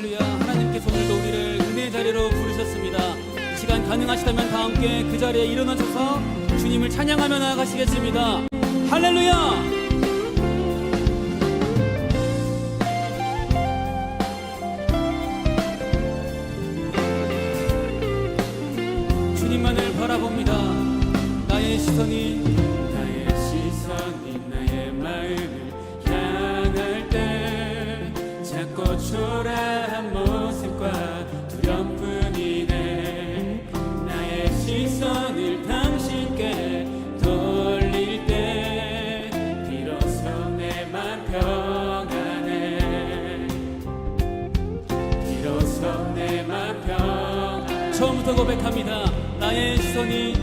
할렐루야. 하나님께서 오늘도 우리를 은혜의 자리로 부르셨습니다. 이 시간 가능하시다면 다 함께 그 자리에 일어나셔서 주님을 찬양하며 나아가시겠습니다. 할렐루야. 주님만을 바라봅니다. 나의 시선이 나의 마음을 향할 때 작고 초라한 모습과 두려움뿐이네. 나의 시선을 당신께 돌릴 때 비로소 내 맘 평안해. 비로소 내 맘 평안해. 처음부터 고백합니다. 나의 시선이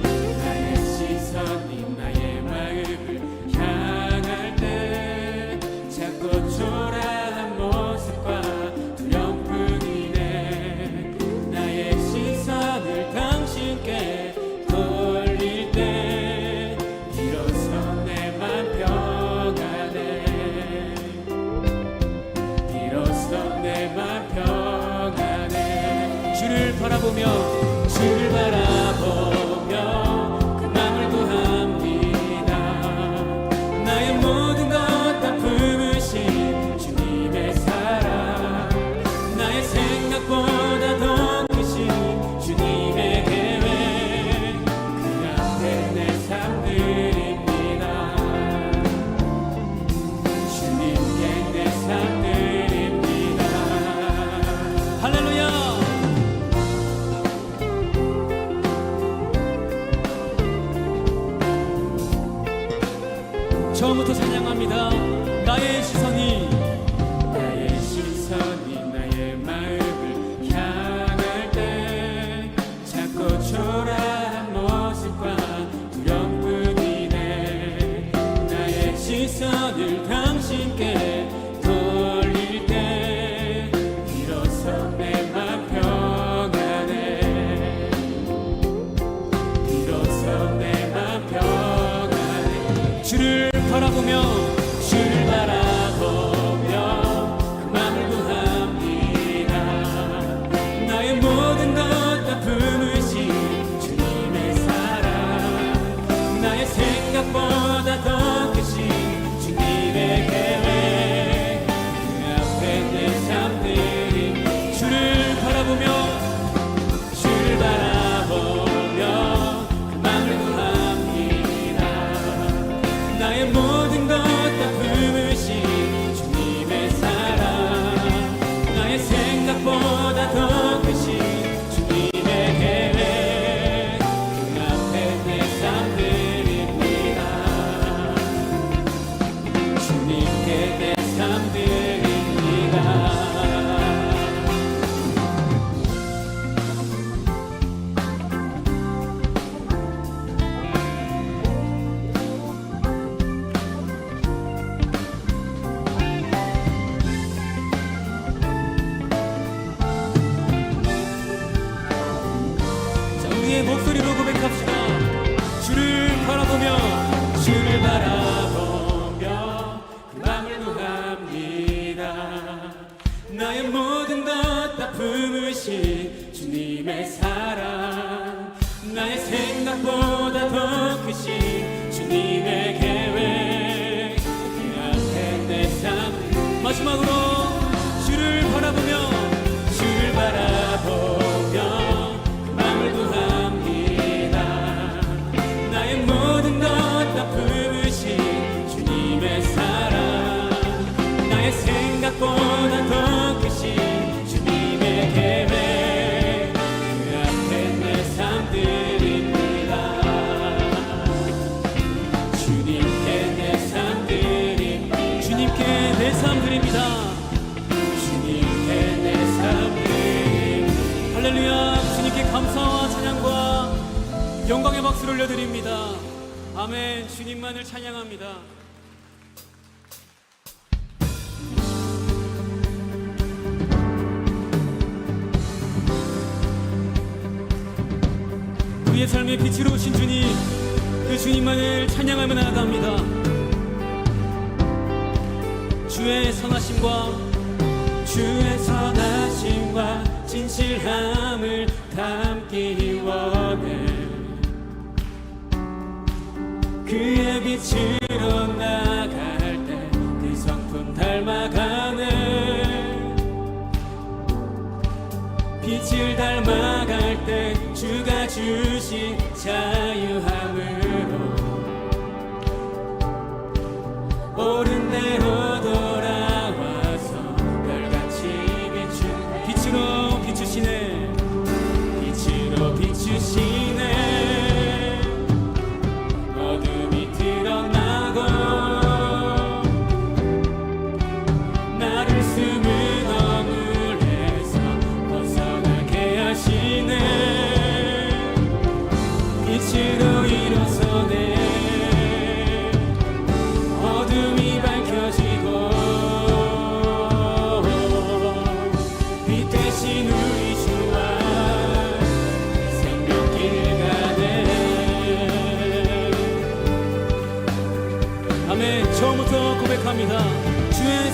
나의 마음을 향할 때 작고 초라한 모습과 두려움뿐이네. 나의 시선을 당신께 돌릴 때 비로소 내 맘 평안해. 비로소 내 맘 평안해. 주를 바라보며 그 맘을 구합니다. 나의 모든 것 다 품으신 주님의 사랑, 나의 생각보다 더 크신 주님의 계획, 그 앞에 내 삶 드립니다. 주님께 내 삶 드립니다. 할렐루야. 처음부터 찬양합니다. 나의 시선이 나의 마음을 향할 때 작고 초라한 모습과 두려움뿐이네. 나의 시선을 당신께 돌릴 때 비로소 내 맘 평안해. 비로소 내 맘 평안해. 주를 바라보며 그 맘을 구합니다. 나의 모든 것 다 품으신 주님의 사랑, 나의 생각보다 더 크신 주님의 계획, 그 앞에 내 삶 드립니다. 주를 바라보며 그 맘을 구합니다. 나의 모든 것 다 품으신 주님의 사랑, 나의 생각보다 더 크신 주님의 계획, 그 앞에 내 삶 드립니다. 주님께 내 삶 드립니다. 우리의 목소리로 고백합시다. 주를 바라보며 그 맘을 구합니다. 나의 모든 것 다 품으신 주님의 사랑, 나의 생각보다 더 크신 주님의 계획, 그 앞에 내 삶. 마지막으로 주를 바라보며 그 맘을 구합니다. 나의 모든 것 다 품으신 주님의 사랑, 나의 생각보다 더 크신 주님의 계획, 그 앞에 내 삶 드립니다. 주님께 내 삶 드립니다. 주님께 내 삶 드립니다. 주님께 내 삶 드립니다. 할렐루야. 주님께 감사와 찬양과 영광의 박수를 올려드립니다. 아멘. 주님만을 찬양합니다. 우리의 삶의 빛으로 오신 주님, 그 주님만을 찬양하며 나아갑니다. 주의 선하심과 주의 선하심과 진실함을 담기 원해. 그의 빛으로 나갈 때 그 성품 닮아가네. 빛을 닮아갈 때 주가 주신 자유함으로 옳은 대로 돌아와서 별같이 비춘 빛으로 비추시네. 빛으로 비추시네. 어둠이 드러나고 나를 숨은 어물에서 벗어나게 하시네. 빛으로 일어서네. 어둠이 밝혀지고 빛 대신 우리 주와 생명길 가네. 아멘. 처음부터 고백합니다. 주의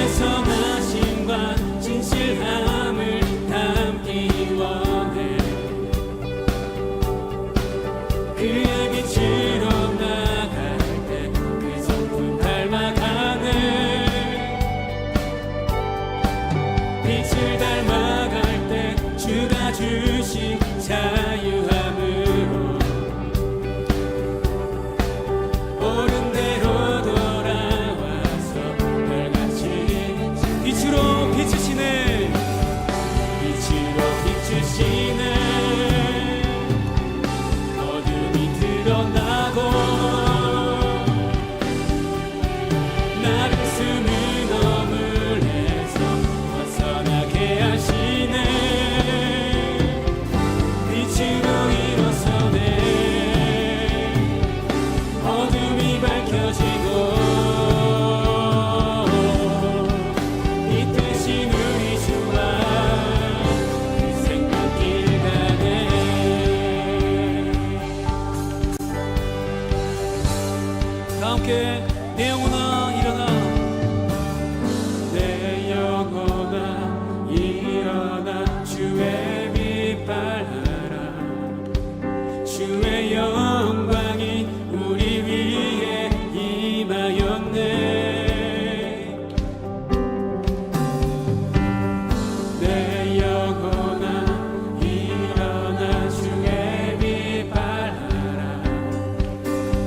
선하심과 진실함을 담기 원해. 그의 빛으로 나갈 때 그 성품 닮아가네. 빛을 닮아갈 때 주가 주신 자유함으로 옳은 대로 돌아와서 별같이 빛으로 비추시네. 빛으로 비추시네. 어둠이 드러나고 나를 숨은 어물에서 벗어나게 하시네. 빛으로 일어서네. 어둠이 밝혀지고 빛 대신 우리 주와 그 생명길 가네. 다 함께 내 영혼아 일어나. 내 영혼아 일어나 주의 빛 발하라. 주의 영광이 우리 위에 임하였네. 내 영혼아 일어나 주의 빛 발하라.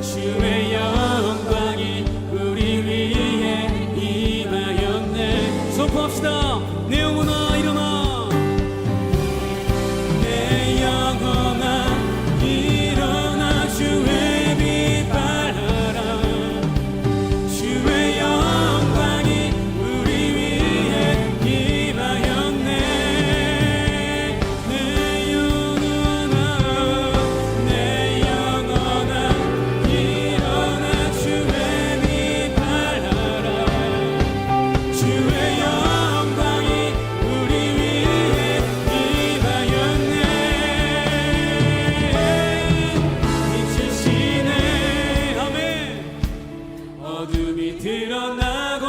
주의 영광이 우리 위에 임하였네. 선포합시다. 내 영혼아 일어나. 내 영혼아 일어나 주의 빛 발하라. 주의 영광이 우리 위에 임하였네. 내 영혼아 일어나 주의 빛 발하라. 주의 영광이 우리 위에 임하였네. 비추시네. 아멘. 어둠이 드러나고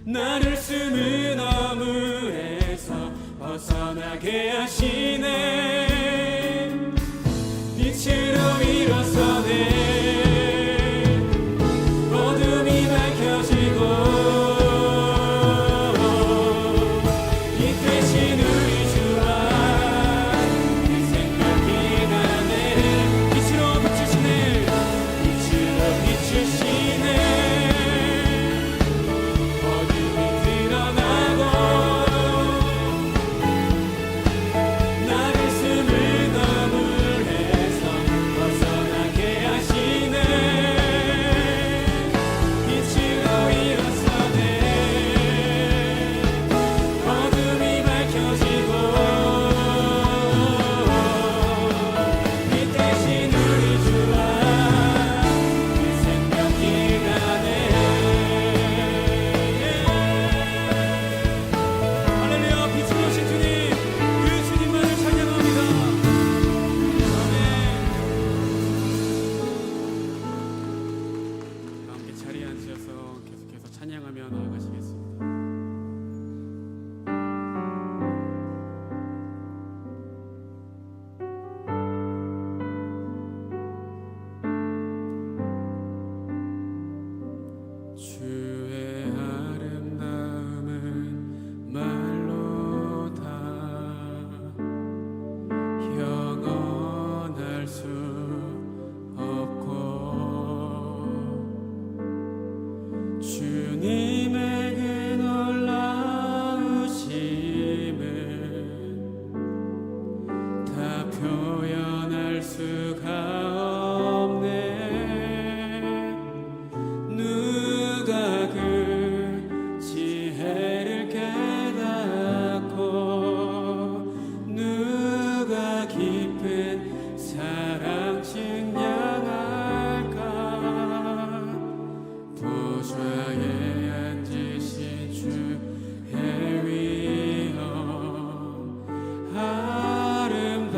나를 숨은 어물에서 벗어나게 하시네. 빛으로 일어서네. 어둠이 밝혀지고 빛 대신 우리 주와 그 생명길 가네. 빛으로 비추시네. 빛으로 비추시네. 어둠이 드러나고 표현할 수가 없네. 누가 그 지혜를 깨닫고 누가 깊은 사랑 증량할까. 보좌에 앉으신 주의 위엄 아름다우신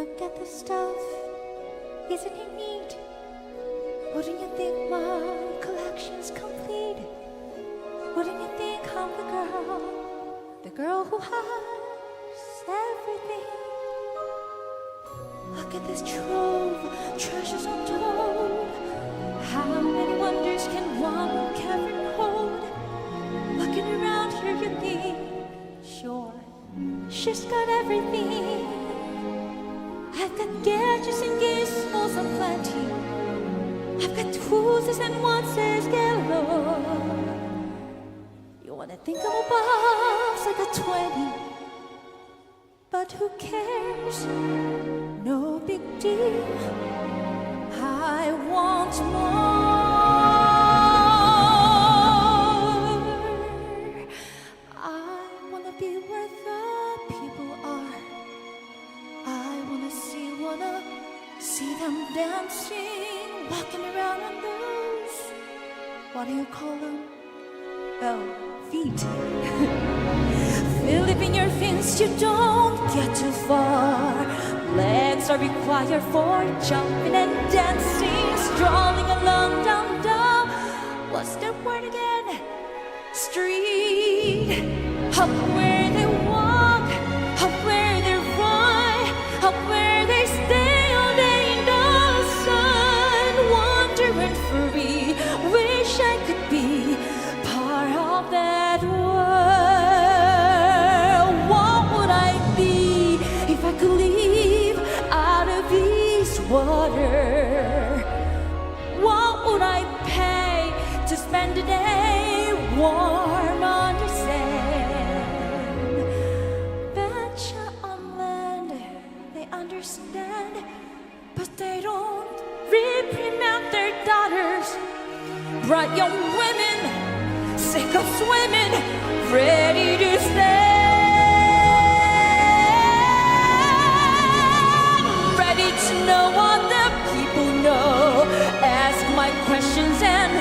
Look at this stuff, isn't it neat? Wouldn't you think my collection's complete? Wouldn't you think I'm the girl who has everything? Look at this trove, treasures untold. How many wonders can one cavern hold? Looking around here you think, sure, she's got everything. I've got gadgets and gizmos aplenty. I've got twosies and oneses galore. You wanna think I'm a boss, I got 20. But who cares? No big deal. I want more. I wanna be where the people are. I wanna see them dancing, walking around on those, what do you call them? Oh, feet. Flipping your fins, you don't get too far. Legs are required for jumping and dancing, strolling along down, what's the word again? Street. Up where they walk, up where they run, up where they stay all day in the sun, wandering free. Wish I could be part of that world. What would I be if I could live out of these waters? What would I pay to spend a day warm on the sand? Betcha on land they understand, but they don't reprimand their daughters. Bright young women, sick of swimming, ready to stand, ready to know what the people know. Ask my questions and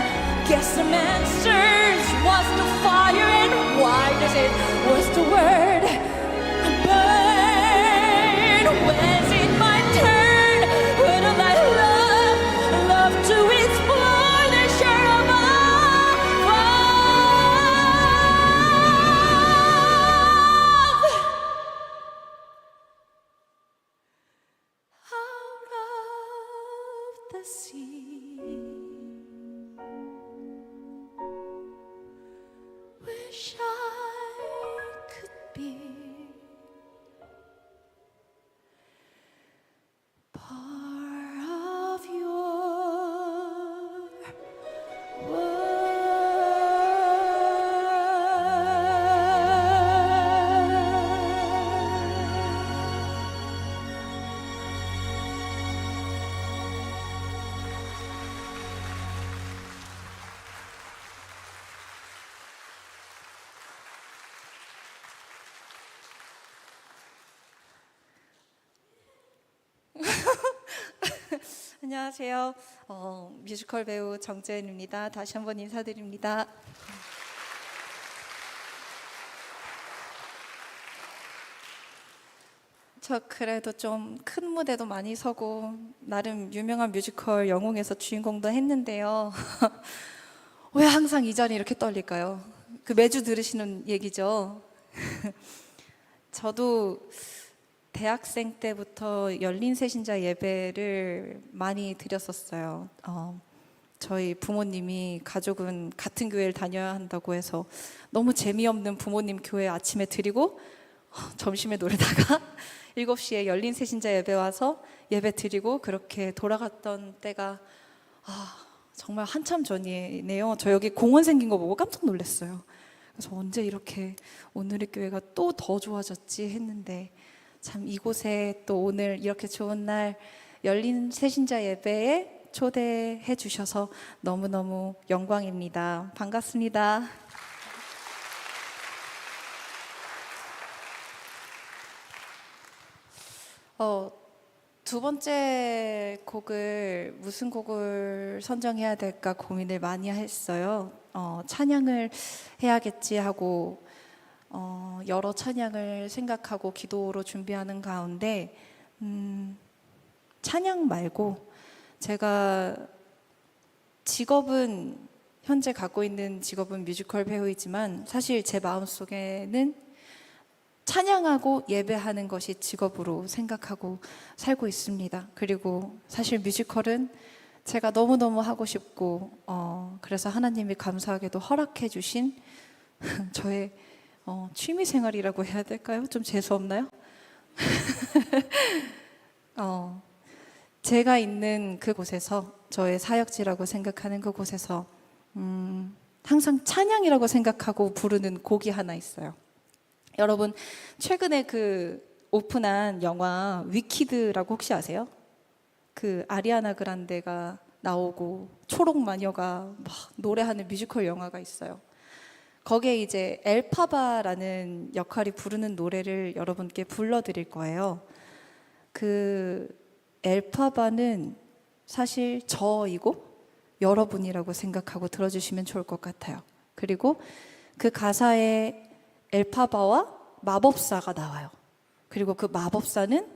get some answers. What's the fire and why does it? What's the word? Burn. When's it my turn? When will I love to explore the shore of out of the sea. Wish I could be part of your 안녕하세요. 뮤지컬 배우 정재은입니다. 다시 한번 인사드립니다. 저 그래도 좀 큰 무대도 많이 서고 나름 유명한 뮤지컬 영웅에서 주인공도 했는데요. 왜 항상 이 자리 이렇게 떨릴까요? 그 매주 들으시는 얘기죠. 저도 대학생 때부터 열린 새신자 예배를 많이 드렸었어요. 저희 부모님이 가족은 같은 교회를 다녀야 한다고 해서 너무 재미없는 부모님 교회 아침에 드리고 점심에 놀다가 7시에 열린 새신자 예배 와서 예배 드리고 그렇게 돌아갔던 때가 정말 한참 전이네요. 저 여기 공원 생긴 거 보고 깜짝 놀랐어요. 그래서 언제 이렇게 오늘의 교회가 또 더 좋아졌지 했는데 참 이곳에 또 오늘 이렇게 좋은 날 열린 새신자 예배에 초대해 주셔서 너무너무 영광입니다. 반갑습니다. 두 번째 곡을 무슨 곡을 선정해야 될까 고민을 많이 했어요. 찬양을 해야겠지 하고 여러 찬양을 생각하고 기도로 준비하는 가운데 찬양 말고 제가 직업은 현재 갖고 있는 직업은 뮤지컬 배우이지만 사실 제 마음속에는 찬양하고 예배하는 것이 직업으로 생각하고 살고 있습니다. 그리고 사실 뮤지컬은 제가 너무너무 하고 싶고 그래서 하나님이 감사하게도 허락해 주신 저의 취미 생활이라고 해야 될까요? 좀 재수없나요? 제가 있는 그곳에서 저의 사역지라고 생각하는 그곳에서 항상 찬양이라고 생각하고 부르는 곡이 하나 있어요. 여러분 최근에 그 오픈한 영화 위키드라고 혹시 아세요? 그 아리아나 그란데가 나오고 초록 마녀가 막 노래하는 뮤지컬 영화가 있어요. 거기에 이제 엘파바라는 역할이 부르는 노래를 여러분께 불러드릴 거예요. 그 엘파바는 사실 저이고 여러분이라고 생각하고 들어주시면 좋을 것 같아요. 그리고 그 가사에 엘파바와 마법사가 나와요. 그리고 그 마법사는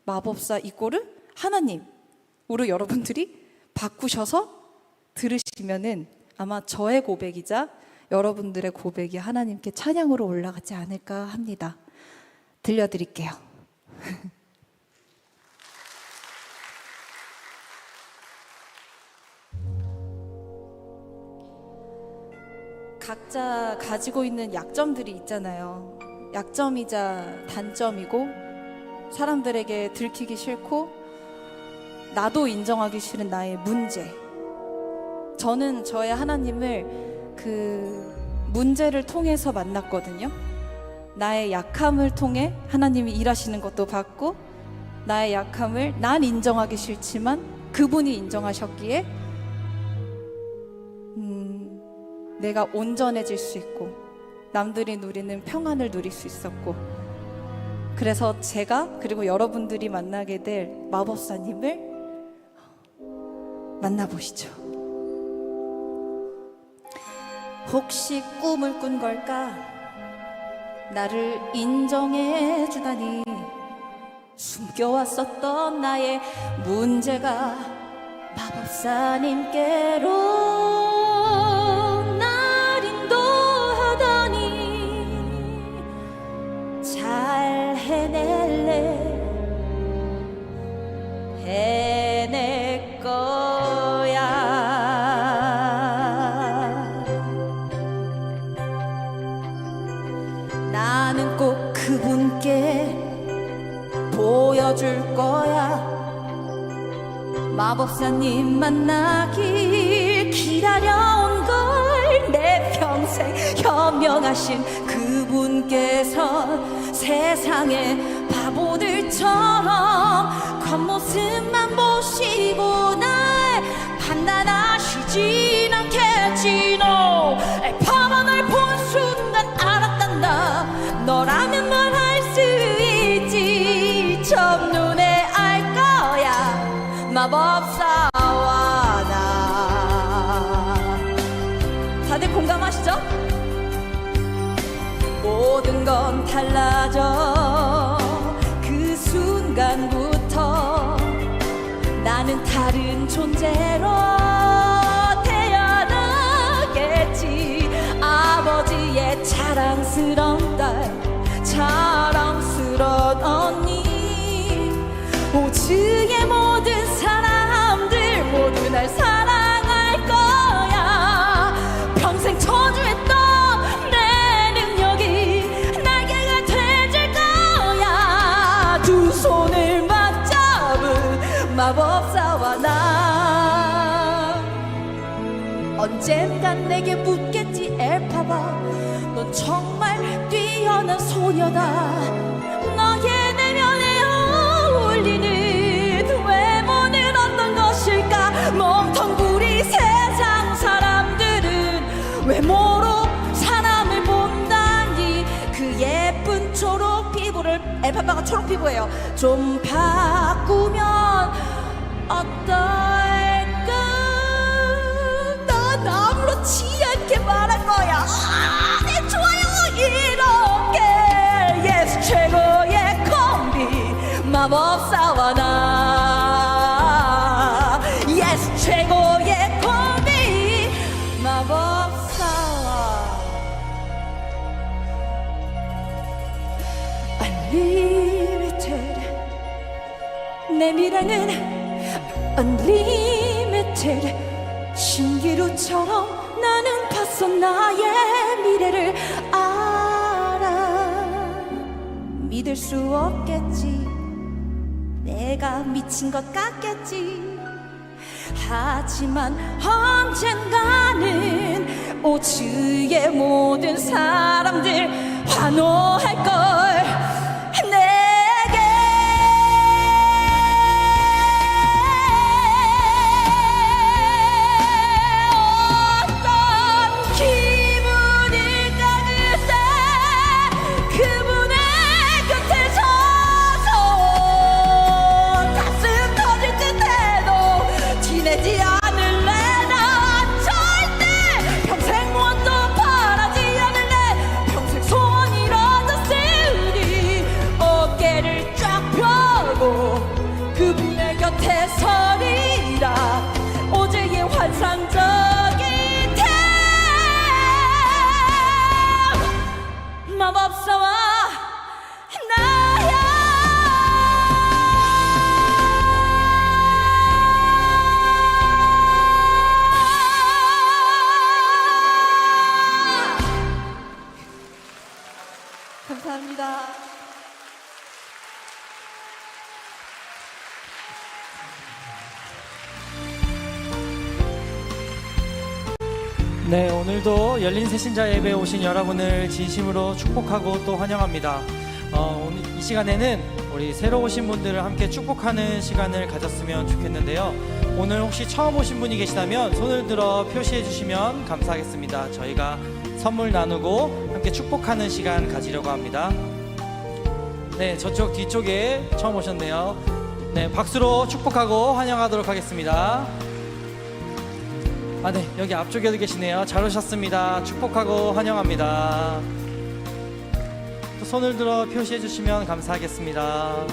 마법사 이꼬르 하나님으로 여러분들이 바꾸셔서 들으시면은 아마 저의 고백이자 여러분들의 고백이 하나님께 찬양으로 올라가지 않을까 합니다. 들려드릴게요. 각자 가지고 있는 약점들이 있잖아요. 약점이자 단점이고 사람들에게 들키기 싫고 나도 인정하기 싫은 나의 문제. 저는 저의 하나님을 그 문제를 통해서 만났거든요. 나의 약함을 통해 하나님이 일하시는 것도 봤고 나의 약함을 난 인정하기 싫지만 그분이 인정하셨기에 내가 온전해질 수 있고 남들이 누리는 평안을 누릴 수 있었고 그래서 제가 그리고 여러분들이 만나게 될 마법사님을 만나보시죠. 혹시 꿈을 꾼 걸까? 나를 인정해 주다니 숨겨왔었던 나의 문제가 마법사님께로 날 인도하다니 잘 해낼래 해낼 거야. 나는 꼭 그분께 보여줄 거야. 마법사님 만나길 기다려온 걸 내 평생 현명하신 그분께서 세상의 바보들처럼 겉모습만 보시고 날 판단하시진 않겠지. 너 파만을 본 순간 알았단다. 너라면 뭘 할 수 있지. 첫눈에 알 거야. 마법사와 나. 다들 공감하시죠? 모든 건 달라져. 그 순간부터 나는 다른 존재로 태어나겠지. 아버지의 자랑스러운 딸, 자랑스러운 언니. 오즈의 모든 사람들 모두 날 사랑할 거야. 평생 저주했던 내 능력이 날개가 되질 거야. 두 손을 맞잡은 마법사와 나. 언젠간 내게 묻겠지. 엘파바, 넌 정말 뛰어난 소녀다. 너의 내면에 어울리는 외모는 어떤 것일까? 멍텅구리 세상 사람들은 외모로 사람을 본다니. 그 예쁜 초록 피부를, 엘파바가 초록 피부예요, 좀 바꾸면 어떨까? 난 아무렇지 않게 말할 거야. 네, 좋아요. 이렇게 예스 최고의 콤비 마법사와 Unlimited 내 미래는 Unlimited 신기루처럼 나는 봤어 나의 미래를 알아 믿을 수 없겠지 내가 미친 것 같겠지 하지만 언젠가는 오즈의 모든 사람들 환호할걸 내게 어떤 기분일까 그때 그분의 곁에 서서 가슴 터질 듯 해도 지내지 않을래 난 절대 평생 무엇도 바라지 않을래 평생 소원 이뤄졌으니 어깨를 쫙 펴고 그분의 곁에 서리라 어제의 환상적인 템 마법사와 나야 감사합니다. 네, 오늘도 열린 새신자 예배에 오신 여러분을 진심으로 축복하고 또 환영합니다. 오늘 이 시간에는 우리 새로 오신 분들을 함께 축복하는 시간을 가졌으면 좋겠는데요. 오늘 혹시 처음 오신 분이 계시다면 손을 들어 표시해 주시면 감사하겠습니다. 저희가 선물 나누고 함께 축복하는 시간 가지려고 합니다. 네, 저쪽 뒤쪽에 처음 오셨네요. 네, 박수로 축복하고 환영하도록 하겠습니다. 네, 여기 앞쪽에도 계시네요. 잘 오셨습니다. 축복하고 환영합니다. 또 손을 들어 표시해 주시면 감사하겠습니다.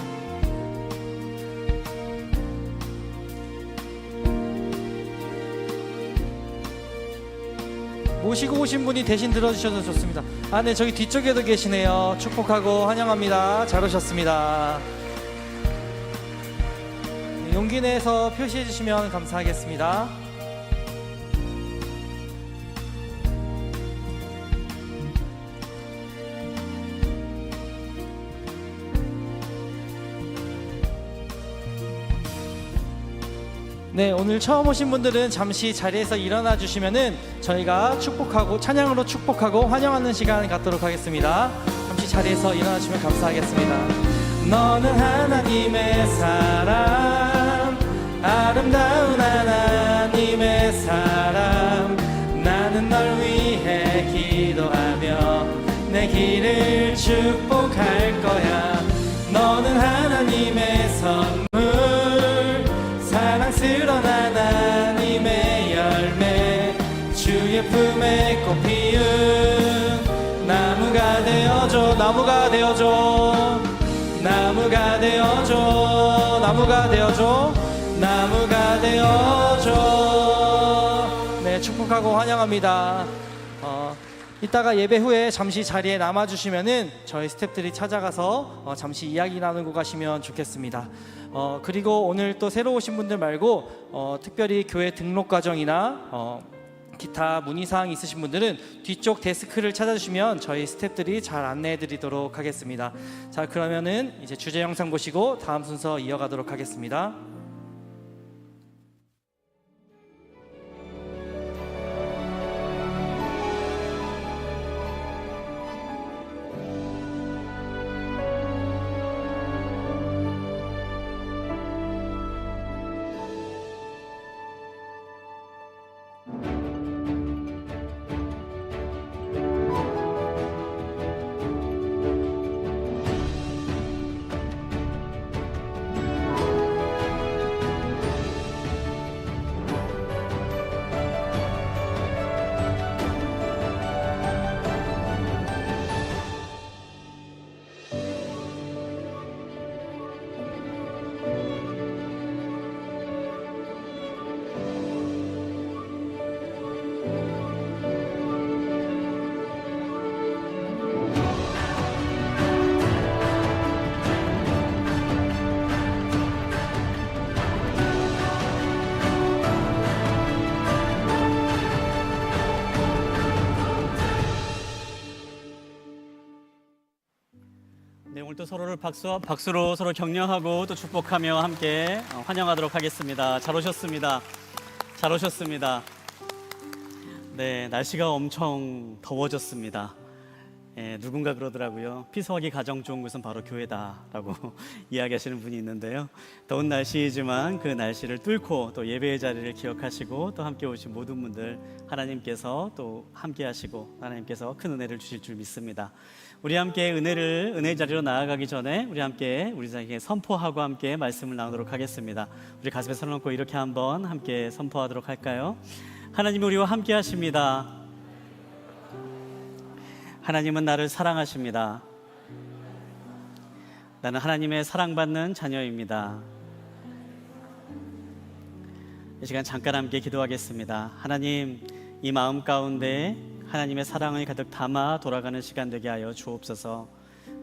모시고 오신 분이 대신 들어주셔도 좋습니다. 네, 저기 뒤쪽에도 계시네요. 축복하고 환영합니다. 잘 오셨습니다. 네, 용기 내서 표시해 주시면 감사하겠습니다. 네, 오늘 처음 오신 분들은 잠시 자리에서 일어나 주시면은 저희가 축복하고 찬양으로 축복하고 환영하는 시간 갖도록 하겠습니다. 잠시 자리에서 일어나 주시면 감사하겠습니다. 너는 하나님의 사람, 아름다운 하나님의 사람, 나는 널 위해 기도하며 내 길을 축복할 거야. 너는 하나님의 선물, 사랑스러운 하나님의 열매, 주의 품에 꽃 피운 나무가 되어줘. 나무가 되어줘. 나무가 되어줘. 나무가 되어줘. 나무가 되어줘. 네, 축복하고 환영합니다. 이따가 예배 후에 잠시 자리에 남아주시면은 저희 스태프들이 찾아가서 잠시 이야기 나누고 가시면 좋겠습니다. 그리고 오늘 또 새로 오신 분들 말고 특별히 교회 등록 과정이나 기타 문의사항 있으신 분들은 뒤쪽 데스크를 찾아주시면 저희 스태프들이 잘 안내해 드리도록 하겠습니다. 자, 그러면은 이제 주제 영상 보시고 다음 순서 이어가도록 하겠습니다. 네, 오늘 또 서로를 박수로 서로 격려하고 또 축복하며 함께 환영하도록 하겠습니다. 잘 오셨습니다. 잘 오셨습니다. 네, 날씨가 엄청 더워졌습니다. 누군가 그러더라고요. 피서하기 가장 좋은 곳은 바로 교회다라고 이야기하시는 분이 있는데요. 더운 날씨이지만 그 날씨를 뚫고 또 예배의 자리를 기억하시고 또 함께 오신 모든 분들 하나님께서 또 함께 하시고 하나님께서 큰 은혜를 주실 줄 믿습니다. 우리 함께 은혜의 자리로 나아가기 전에 우리 함께 우리 자에게 선포하고 함께 말씀을 나누도록 하겠습니다. 우리 가슴에 손을 얹고 이렇게 한번 함께 선포하도록 할까요? 하나님이 우리와 함께 하십니다. 하나님은 나를 사랑하십니다. 나는 하나님의 사랑받는 자녀입니다. 이 시간 잠깐 함께 기도하겠습니다. 하나님, 이 마음 가운데 하나님의 사랑을 가득 담아 돌아가는 시간 되게 하여 주옵소서.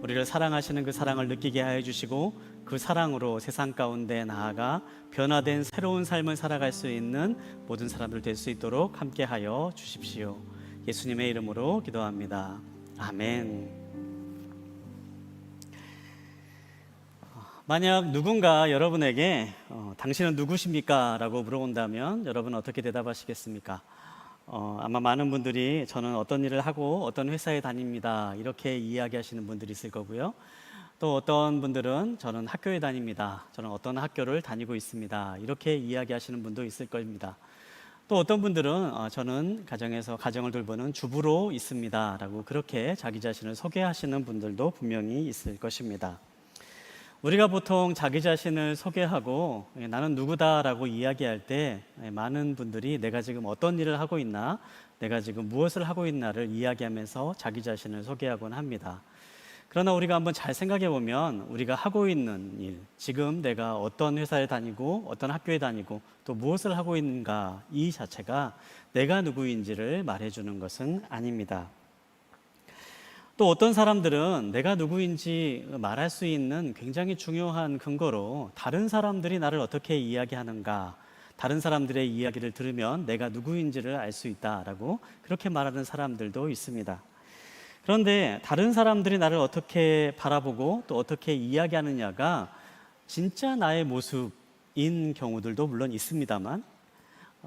우리를 사랑하시는 그 사랑을 느끼게 하여 주시고 그 사랑으로 세상 가운데 나아가 변화된 새로운 삶을 살아갈 수 있는 모든 사람들 될 수 있도록 함께 하여 주십시오. 예수님의 이름으로 기도합니다. 아멘. 만약 누군가 여러분에게 당신은 누구십니까? 라고 물어본다면 여러분은 어떻게 대답하시겠습니까? 아마 많은 분들이 저는 어떤 일을 하고 어떤 회사에 다닙니다 이렇게 이야기하시는 분들이 있을 거고요. 또 어떤 분들은 저는 학교에 다닙니다. 저는 어떤 학교를 다니고 있습니다 이렇게 이야기하시는 분도 있을 겁니다. 또 어떤 분들은 저는 가정에서 가정을 돌보는 주부로 있습니다 라고 그렇게 자기 자신을 소개하시는 분들도 분명히 있을 것입니다. 우리가 보통 자기 자신을 소개하고 나는 누구다라고 이야기할 때 많은 분들이 내가 지금 어떤 일을 하고 있나, 내가 지금 무엇을 하고 있나를 이야기하면서 자기 자신을 소개하곤 합니다. 그러나 우리가 한번 잘 생각해 보면 우리가 하고 있는 일, 지금 내가 어떤 회사에 다니고 어떤 학교에 다니고 또 무엇을 하고 있는가 이 자체가 내가 누구인지를 말해주는 것은 아닙니다. 또 어떤 사람들은 내가 누구인지 말할 수 있는 굉장히 중요한 근거로 다른 사람들이 나를 어떻게 이야기하는가, 다른 사람들의 이야기를 들으면 내가 누구인지를 알 수 있다라고 그렇게 말하는 사람들도 있습니다. 그런데 다른 사람들이 나를 어떻게 바라보고 또 어떻게 이야기하느냐가 진짜 나의 모습인 경우들도 물론 있습니다만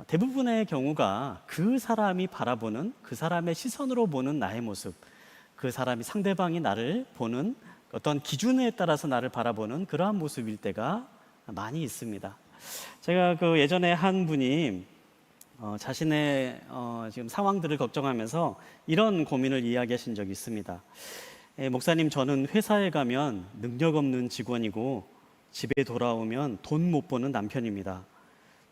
대부분의 경우가 그 사람이 바라보는 그 사람의 시선으로 보는 나의 모습, 그 사람이 상대방이 나를 보는 어떤 기준에 따라서 나를 바라보는 그러한 모습일 때가 많이 있습니다. 제가 그 예전에 한 분이 자신의 지금 상황들을 걱정하면서 이런 고민을 이야기하신 적이 있습니다. 목사님, 저는 회사에 가면 능력 없는 직원이고 집에 돌아오면 돈 못 버는 남편입니다.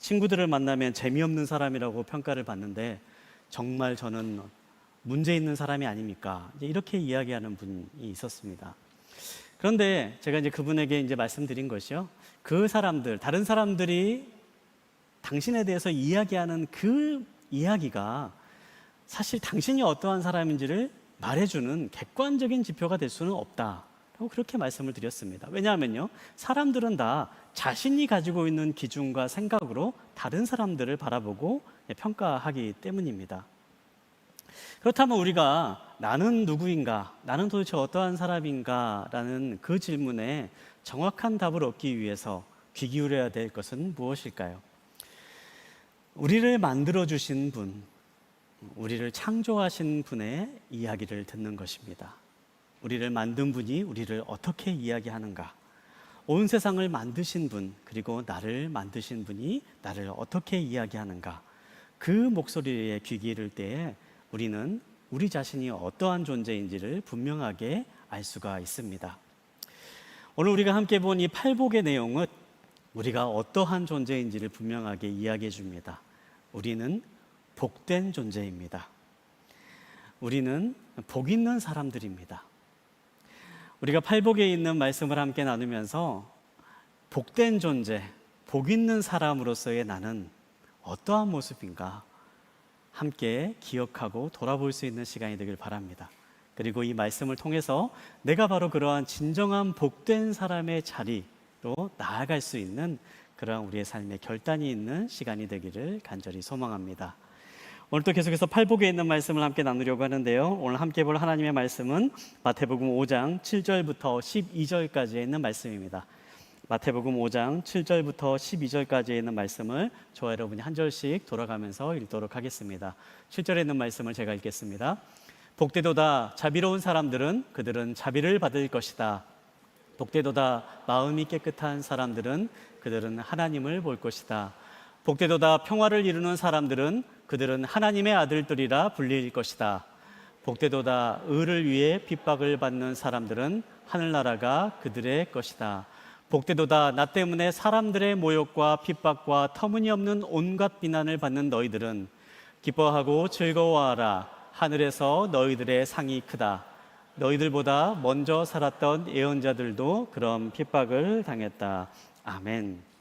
친구들을 만나면 재미없는 사람이라고 평가를 받는데 정말 저는 문제 있는 사람이 아닙니까? 이렇게 이야기하는 분이 있었습니다. 그런데 제가 이제 그분에게 이제 말씀드린 것이요. 그 사람들, 다른 사람들이 당신에 대해서 이야기하는 그 이야기가 사실 당신이 어떠한 사람인지를 말해주는 객관적인 지표가 될 수는 없다라고 그렇게 말씀을 드렸습니다. 왜냐하면요, 사람들은 다 자신이 가지고 있는 기준과 생각으로 다른 사람들을 바라보고 평가하기 때문입니다. 그렇다면 우리가 나는 누구인가, 나는 도대체 어떠한 사람인가 라는 그 질문에 정확한 답을 얻기 위해서 귀 기울여야 될 것은 무엇일까요? 우리를 만들어주신 분, 우리를 창조하신 분의 이야기를 듣는 것입니다. 우리를 만든 분이 우리를 어떻게 이야기하는가, 온 세상을 만드신 분, 그리고 나를 만드신 분이 나를 어떻게 이야기하는가, 그 목소리에 귀 기울일 때에 우리는 우리 자신이 어떠한 존재인지를 분명하게 알 수가 있습니다. 오늘 우리가 함께 본 이 팔복의 내용은 우리가 어떠한 존재인지를 분명하게 이야기해 줍니다. 우리는 복된 존재입니다. 우리는 복 있는 사람들입니다. 우리가 팔복에 있는 말씀을 함께 나누면서 복된 존재, 복 있는 사람으로서의 나는 어떠한 모습인가 함께 기억하고 돌아볼 수 있는 시간이 되길 바랍니다. 그리고 이 말씀을 통해서 내가 바로 그러한 진정한 복된 사람의 자리로 나아갈 수 있는 그러한 우리의 삶의 결단이 있는 시간이 되기를 간절히 소망합니다. 오늘 또 계속해서 팔복에 있는 말씀을 함께 나누려고 하는데요. 오늘 함께 볼 하나님의 말씀은 마태복음 5장 7절부터 12절까지에 있는 말씀입니다. 마태복음 5장 7절부터 12절까지에 있는 말씀을 저와 여러분이 한 절씩 돌아가면서 읽도록 하겠습니다. 7절에 있는 말씀을 제가 읽겠습니다. 복되도다 자비로운 사람들은 그들은 자비를 받을 것이다. 복되도다 마음이 깨끗한 사람들은 그들은 하나님을 볼 것이다. 복되도다 평화를 이루는 사람들은 그들은 하나님의 아들들이라 불릴 것이다. 복되도다 의를 위해 핍박을 받는 사람들은 하늘나라가 그들의 것이다. 복되도다 나 때문에 사람들의 모욕과 핍박과 터무니없는 온갖 비난을 받는 너희들은 기뻐하고 즐거워하라. 하늘에서 너희들의 상이 크다. 너희들보다 먼저 살았던 예언자들도 그런 핍박을 당했다. 아멘.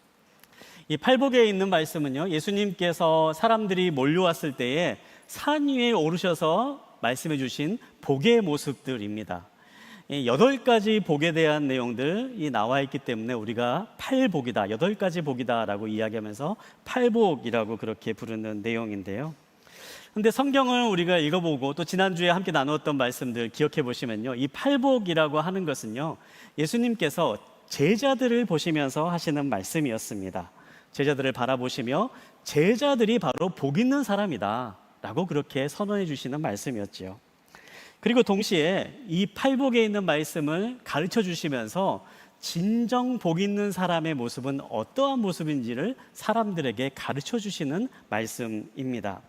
이 팔복에 있는 말씀은요, 예수님께서 사람들이 몰려왔을 때에 산 위에 오르셔서 말씀해 주신 복의 모습들입니다. 8가지 복에 대한 내용들이 나와 있기 때문에 우리가 팔복이다, 8가지 복이다 라고 이야기하면서 팔복이라고 그렇게 부르는 내용인데요. 근데 성경을 우리가 읽어보고 또 지난주에 함께 나누었던 말씀들 기억해 보시면요, 이 팔복이라고 하는 것은요, 예수님께서 제자들을 보시면서 하시는 말씀이었습니다. 제자들을 바라보시며 제자들이 바로 복 있는 사람이다 라고 그렇게 선언해 주시는 말씀이었죠. 그리고 동시에 이 팔복에 있는 말씀을 가르쳐 주시면서 진정 복 있는 사람의 모습은 어떠한 모습인지를 사람들에게 가르쳐 주시는 말씀입니다.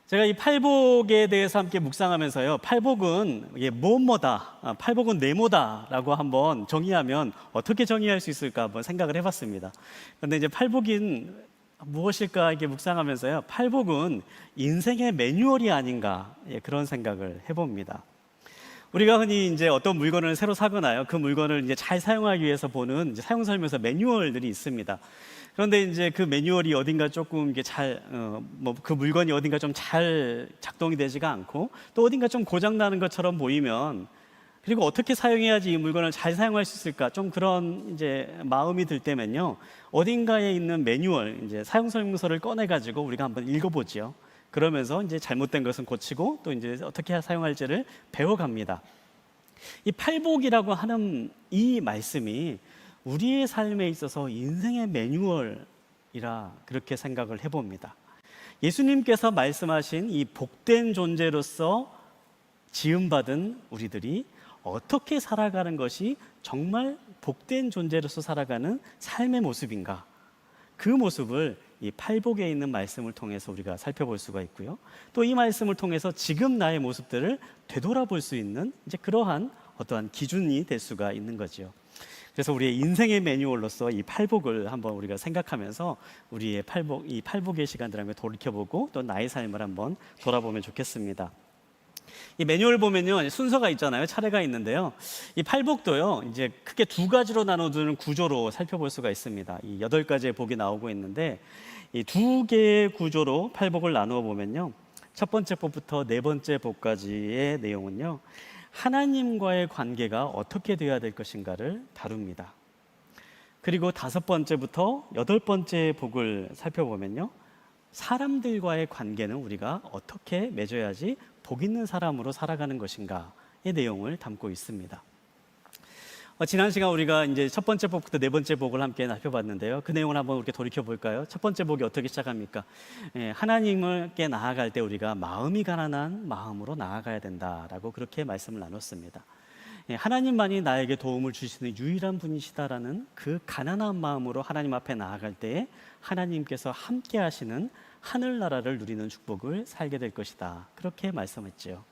제가 이 팔복에 대해서 함께 묵상하면서요, 팔복은 이게 뭐뭐다, 팔복은 네모다라고 한번 정의하면 어떻게 정의할 수 있을까 한번 생각을 해봤습니다. 그런데 이제 팔복인 무엇일까 이렇게 묵상하면서요, 팔복은 인생의 매뉴얼이 아닌가, 그런 생각을 해봅니다. 우리가 흔히 이제 어떤 물건을 새로 사거나요, 그 물건을 이제 잘 사용하기 위해서 보는 이제 사용 설명서 매뉴얼들이 있습니다. 그런데 이제 그 매뉴얼이 어딘가 조금 이게 그 물건이 어딘가 좀 잘 작동이 되지가 않고 또 어딘가 좀 고장 나는 것처럼 보이면, 그리고 어떻게 사용해야지 이 물건을 잘 사용할 수 있을까, 좀 그런 이제 마음이 들 때면요, 어딘가에 있는 매뉴얼, 이제 사용 설명서를 꺼내 가지고 우리가 한번 읽어보지요. 그러면서 이제 잘못된 것은 고치고 또 이제 어떻게 사용할지를 배워갑니다. 이 팔복이라고 하는 이 말씀이 우리의 삶에 있어서 인생의 매뉴얼이라 그렇게 생각을 해봅니다. 예수님께서 말씀하신 이 복된 존재로서 지음받은 우리들이 어떻게 살아가는 것이 정말 복된 존재로서 살아가는 삶의 모습인가, 그 모습을 이 팔복에 있는 말씀을 통해서 우리가 살펴볼 수가 있고요. 또 이 말씀을 통해서 지금 나의 모습들을 되돌아볼 수 있는 이제 그러한 어떠한 기준이 될 수가 있는 거죠. 그래서 우리의 인생의 매뉴얼로서 이 팔복을 한번 우리가 생각하면서 우리의 이 팔복의 시간들을 한번 돌이켜보고 또 나의 삶을 한번 돌아보면 좋겠습니다. 이 매뉴얼 보면요, 순서가 있잖아요. 차례가 있는데요. 이 팔복도요, 이제 크게 2가지로 나눠두는 구조로 살펴볼 수가 있습니다. 이 8가지의 복이 나오고 있는데, 이 2개의 구조로 팔복을 나누어 보면요, 첫 번째 복부터 4번째 복까지의 내용은요, 하나님과의 관계가 어떻게 되어야 될 것인가를 다룹니다. 그리고 5번째부터 8번째 복을 살펴보면요, 사람들과의 관계는 우리가 어떻게 맺어야지 복 있는 사람으로 살아가는 것인가의 내용을 담고 있습니다. 지난 시간 우리가 이제 첫 번째 복부터 4번째 복을 함께 살펴봤는데요. 그 내용을 한번 이렇게 돌이켜 볼까요? 첫 번째 복이 어떻게 시작합니까? 하나님께 나아갈 때 우리가 마음이 가난한 마음으로 나아가야 된다라고 그렇게 말씀을 나눴습니다. 하나님만이 나에게 도움을 주시는 유일한 분이시다라는 그 가난한 마음으로 하나님 앞에 나아갈 때에 하나님께서 함께 하시는 하늘나라를 누리는 축복을 살게 될 것이다, 그렇게 말씀했죠.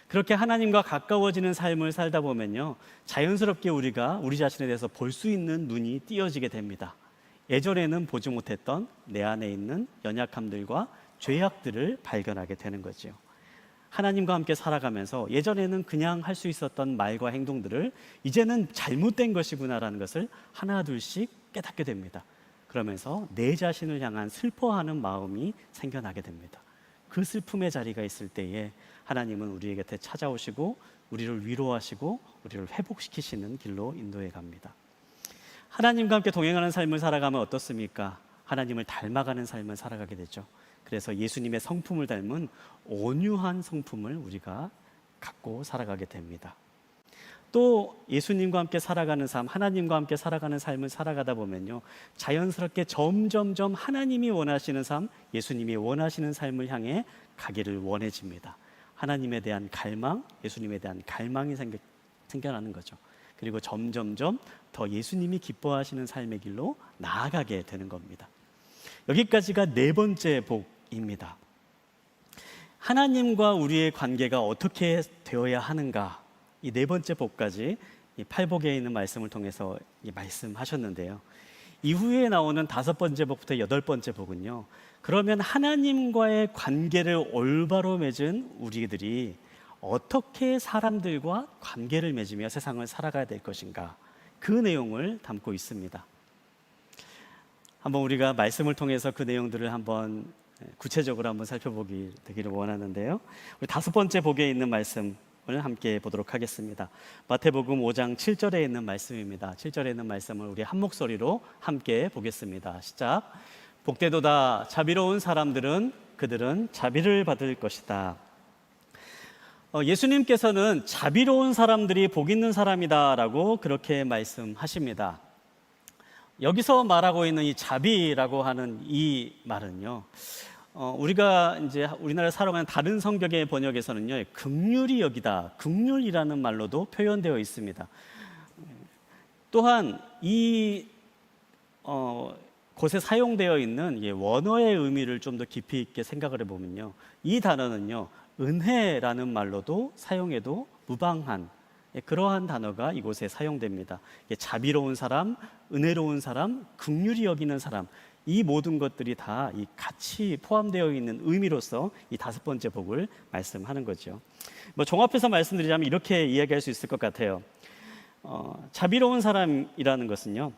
그렇게 하나님과 가까워지는 삶을 살다 보면요, 자연스럽게 우리가 우리 자신에 대해서 볼 수 있는 눈이 띄어지게 됩니다. 예전에는 보지 못했던 내 안에 있는 연약함들과 죄악들을 발견하게 되는 거죠. 하나님과 함께 살아가면서 예전에는 그냥 할 수 있었던 말과 행동들을 이제는 잘못된 것이구나라는 것을 하나둘씩 깨닫게 됩니다. 그러면서 내 자신을 향한 슬퍼하는 마음이 생겨나게 됩니다. 그 슬픔의 자리가 있을 때에 하나님은 우리의 곁에 찾아오시고 우리를 위로하시고 우리를 회복시키시는 길로 인도해 갑니다. 하나님과 함께 동행하는 삶을 살아가면 어떻습니까? 하나님을 닮아가는 삶을 살아가게 되죠. 그래서 예수님의 성품을 닮은 온유한 성품을 우리가 갖고 살아가게 됩니다. 또 예수님과 함께 살아가는 삶, 하나님과 함께 살아가는 삶을 살아가다 보면요, 자연스럽게 점점점 하나님이 원하시는 삶, 예수님이 원하시는 삶을 향해 가기를 원해집니다. 하나님에 대한 갈망, 예수님에 대한 갈망이 생겨나는 거죠. 그리고 점점점 더 예수님이 기뻐하시는 삶의 길로 나아가게 되는 겁니다. 여기까지가 네 번째 복입니다. 하나님과 우리의 관계가 어떻게 되어야 하는가, 이 네 번째 복까지 이 팔복에 있는 말씀을 통해서 말씀하셨는데요. 이후에 나오는 다섯 번째 복부터 여덟 번째 복은요, 그러면 하나님과의 관계를 올바로 맺은 우리들이 어떻게 사람들과 관계를 맺으며 세상을 살아가야 될 것인가, 그 내용을 담고 있습니다. 한번 우리가 말씀을 통해서 그 내용들을 한번 구체적으로 한번 살펴보기 되기를 원하는데요. 우리 다섯 번째 복에 있는 말씀을 함께 보도록 하겠습니다. 마태복음 5장 7절에 있는 말씀입니다. 7절에 있는 말씀을 우리 한 목소리로 함께 보겠습니다. 시작. 복되도다 자비로운 사람들은 그들은 자비를 받을 것이다. 예수님께서는 자비로운 사람들이 복 있는 사람이다라고 그렇게 말씀하십니다. 여기서 말하고 있는 이 자비라고 하는 이 말은요, 우리가 이제 우리나라에 사용하는 다른 성경의 번역에서는요, 긍휼히 여기다, 긍휼이라는 말로도 표현되어 있습니다. 또한 이 곳에 사용되어 있는 원어의 의미를 좀 더 깊이 있게 생각을 해보면요, 이 단어는요, 은혜라는 말로도 사용해도 무방한 그러한 단어가 이곳에 사용됩니다. 자비로운 사람, 은혜로운 사람, 긍휼히 여기는 사람, 이 모든 것들이 다 이 같이 포함되어 있는 의미로서 이 다섯 번째 복을 말씀하는 거죠. 종합해서 말씀드리자면 이렇게 이야기할 수 있을 것 같아요. 자비로운 사람이라는 것은요,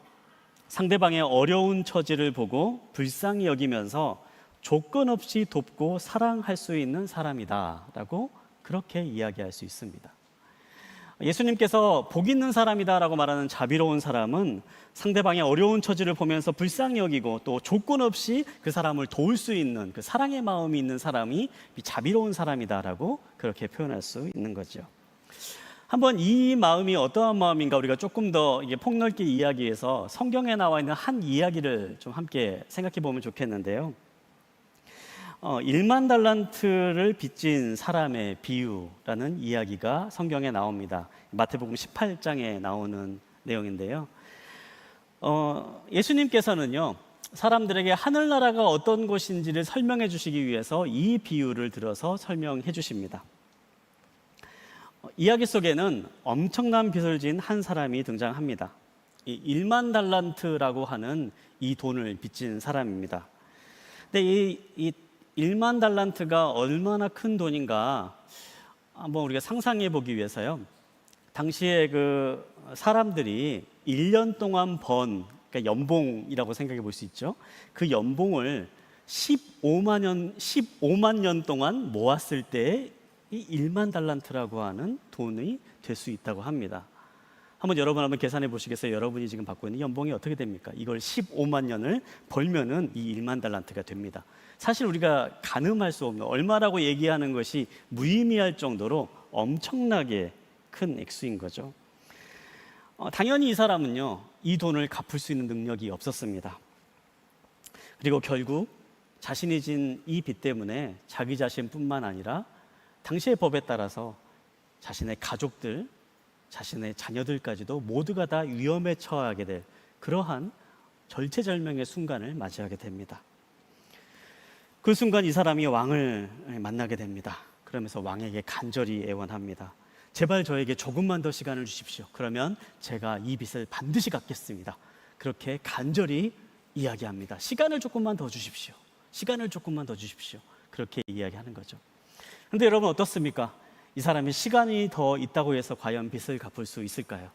상대방의 어려운 처지를 보고 불쌍히 여기면서 조건 없이 돕고 사랑할 수 있는 사람이다라고 그렇게 이야기할 수 있습니다. 예수님께서 복 있는 사람이다라고 말하는 자비로운 사람은 상대방의 어려운 처지를 보면서 불쌍히 여기고 또 조건 없이 그 사람을 도울 수 있는 그 사랑의 마음이 있는 사람이 자비로운 사람이다라고 그렇게 표현할 수 있는 거죠. 한번 이 마음이 어떠한 마음인가 우리가 조금 더 폭넓게 이야기해서 성경에 나와 있는 한 이야기를 좀 함께 생각해 보면 좋겠는데요. 1만 달란트를 빚진 사람의 비유라는 이야기가 성경에 나옵니다. 마태복음 18장에 나오는 내용인데요. 예수님께서는요, 사람들에게 하늘나라가 어떤 곳인지를 설명해 주시기 위해서 이 비유를 들어서 설명해 주십니다. 이야기 속에는 엄청난 빚을 진 한 사람이 등장합니다. 이 1만 달란트라고 하는 이 돈을 빚진 사람입니다. 근데 이 1만 달란트가 얼마나 큰 돈인가 한번 우리가 상상해 보기 위해서요, 당시에 그 사람들이 1년 동안 번, 그러니까 연봉이라고 생각해 볼 수 있죠. 그 연봉을 15만 년 동안 모았을 때 이 1만 달란트라고 하는 돈이 될 수 있다고 합니다. 여러분 한번 계산해 보시겠어요? 여러분이 지금 받고 있는 연봉이 어떻게 됩니까? 이걸 15만 년을 벌면은 이 1만 달란트가 됩니다. 사실 우리가 가늠할 수 없는, 얼마라고 얘기하는 것이 무의미할 정도로 엄청나게 큰 액수인 거죠. 당연히 이 사람은요, 이 돈을 갚을 수 있는 능력이 없었습니다. 그리고 결국 자신이 진 이 빚 때문에 자기 자신뿐만 아니라 당시의 법에 따라서 자신의 가족들, 자신의 자녀들까지도 모두가 다 위험에 처하게 될 그러한 절체절명의 순간을 맞이하게 됩니다. 그 순간 이 사람이 왕을 만나게 됩니다. 그러면서 왕에게 간절히 애원합니다. 제발 저에게 조금만 더 시간을 주십시오. 그러면 제가 이 빚을 반드시 갚겠습니다. 그렇게 간절히 이야기합니다. 시간을 조금만 더 주십시오. 시간을 조금만 더 주십시오. 그렇게 이야기하는 거죠. 그런데 여러분 어떻습니까? 이 사람이 시간이 더 있다고 해서 과연 빚을 갚을 수 있을까요?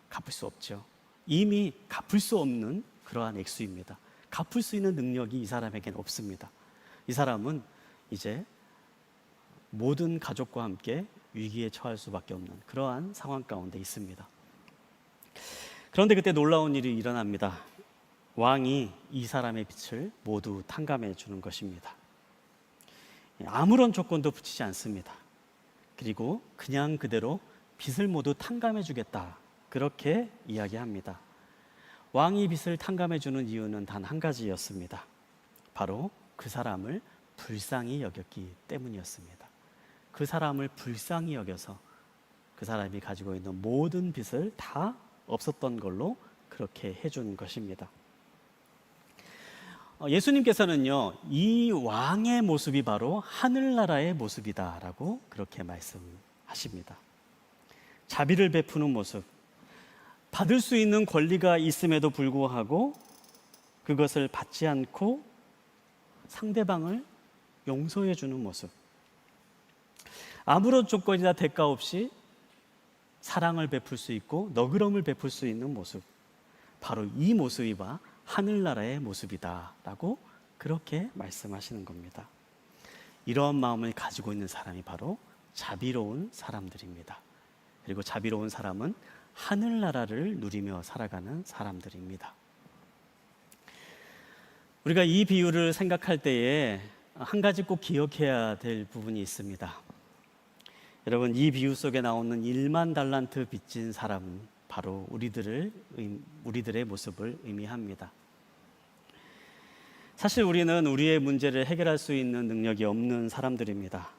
갚을 수 없죠. 이미 갚을 수 없는 그러한 액수입니다. 갚을 수 있는 능력이 이 사람에게는 없습니다. 이 사람은 이제 모든 가족과 함께 위기에 처할 수밖에 없는 그러한 상황 가운데 있습니다. 그런데 그때 놀라운 일이 일어납니다. 왕이 이 사람의 빚을 모두 탕감해 주는 것입니다. 아무런 조건도 붙이지 않습니다. 그리고 그냥 그대로 빚을 모두 탕감해 주겠다, 그렇게 이야기합니다. 왕이 빚을 탕감해 주는 이유는 단 한 가지였습니다. 바로 그 사람을 불쌍히 여겼기 때문이었습니다. 그 사람을 불쌍히 여겨서 그 사람이 가지고 있는 모든 빚을 다 없었던 걸로 그렇게 해준 것입니다. 예수님께서는요, 이 왕의 모습이 바로 하늘나라의 모습이다라고 그렇게 말씀하십니다. 자비를 베푸는 모습, 받을 수 있는 권리가 있음에도 불구하고 그것을 받지 않고 상대방을 용서해 주는 모습, 아무런 조건이나 대가 없이 사랑을 베풀 수 있고 너그러움을 베풀 수 있는 모습, 바로 이 모습이 바 하늘나라의 모습이다라고 그렇게 말씀하시는 겁니다. 이러한 마음을 가지고 있는 사람이 바로 자비로운 사람들입니다. 그리고 자비로운 사람은 하늘나라를 누리며 살아가는 사람들입니다. 우리가 이 비유를 생각할 때에 한 가지 꼭 기억해야 될 부분이 있습니다. 여러분, 이 비유 속에 나오는 1만 달란트 빚진 사람은 바로 우리들의 모습을 의미합니다. 사실 우리는 우리의 문제를 해결할 수 있는 능력이 없는 사람들입니다.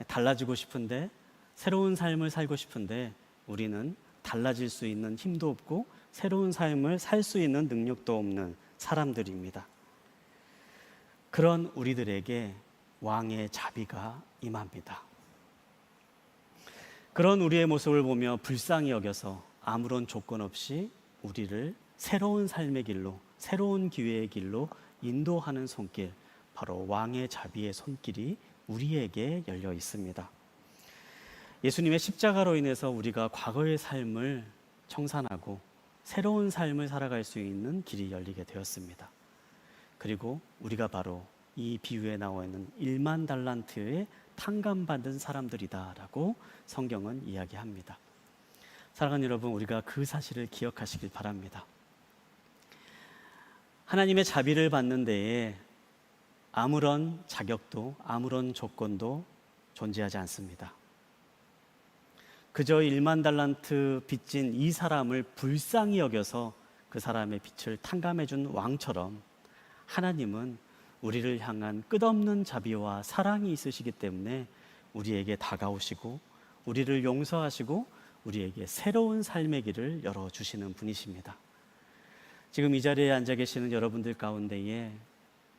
달라지고 싶은데, 새로운 삶을 살고 싶은데 우리는 달라질 수 있는 힘도 없고 새로운 삶을 살 수 있는 능력도 없는 사람들입니다. 그런 우리들에게 왕의 자비가 임합니다. 그런 우리의 모습을 보며 불쌍히 여겨서 아무런 조건 없이 우리를 새로운 삶의 길로, 새로운 기회의 길로 인도하는 손길, 바로 왕의 자비의 손길이 우리에게 열려 있습니다. 예수님의 십자가로 인해서 우리가 과거의 삶을 청산하고 새로운 삶을 살아갈 수 있는 길이 열리게 되었습니다. 그리고 우리가 바로 이 비유에 나와 있는 1만 달란트의 탕감받은 사람들이다라고 성경은 이야기합니다. 사랑하는 여러분, 우리가 그 사실을 기억하시길 바랍니다. 하나님의 자비를 받는 데에 아무런 자격도 아무런 조건도 존재하지 않습니다. 그저 1만 달란트 빚진 이 사람을 불쌍히 여겨서 그 사람의 빚을 탕감해 준 왕처럼 하나님은 우리를 향한 끝없는 자비와 사랑이 있으시기 때문에 우리에게 다가오시고 우리를 용서하시고 우리에게 새로운 삶의 길을 열어주시는 분이십니다. 지금 이 자리에 앉아 계시는 여러분들 가운데에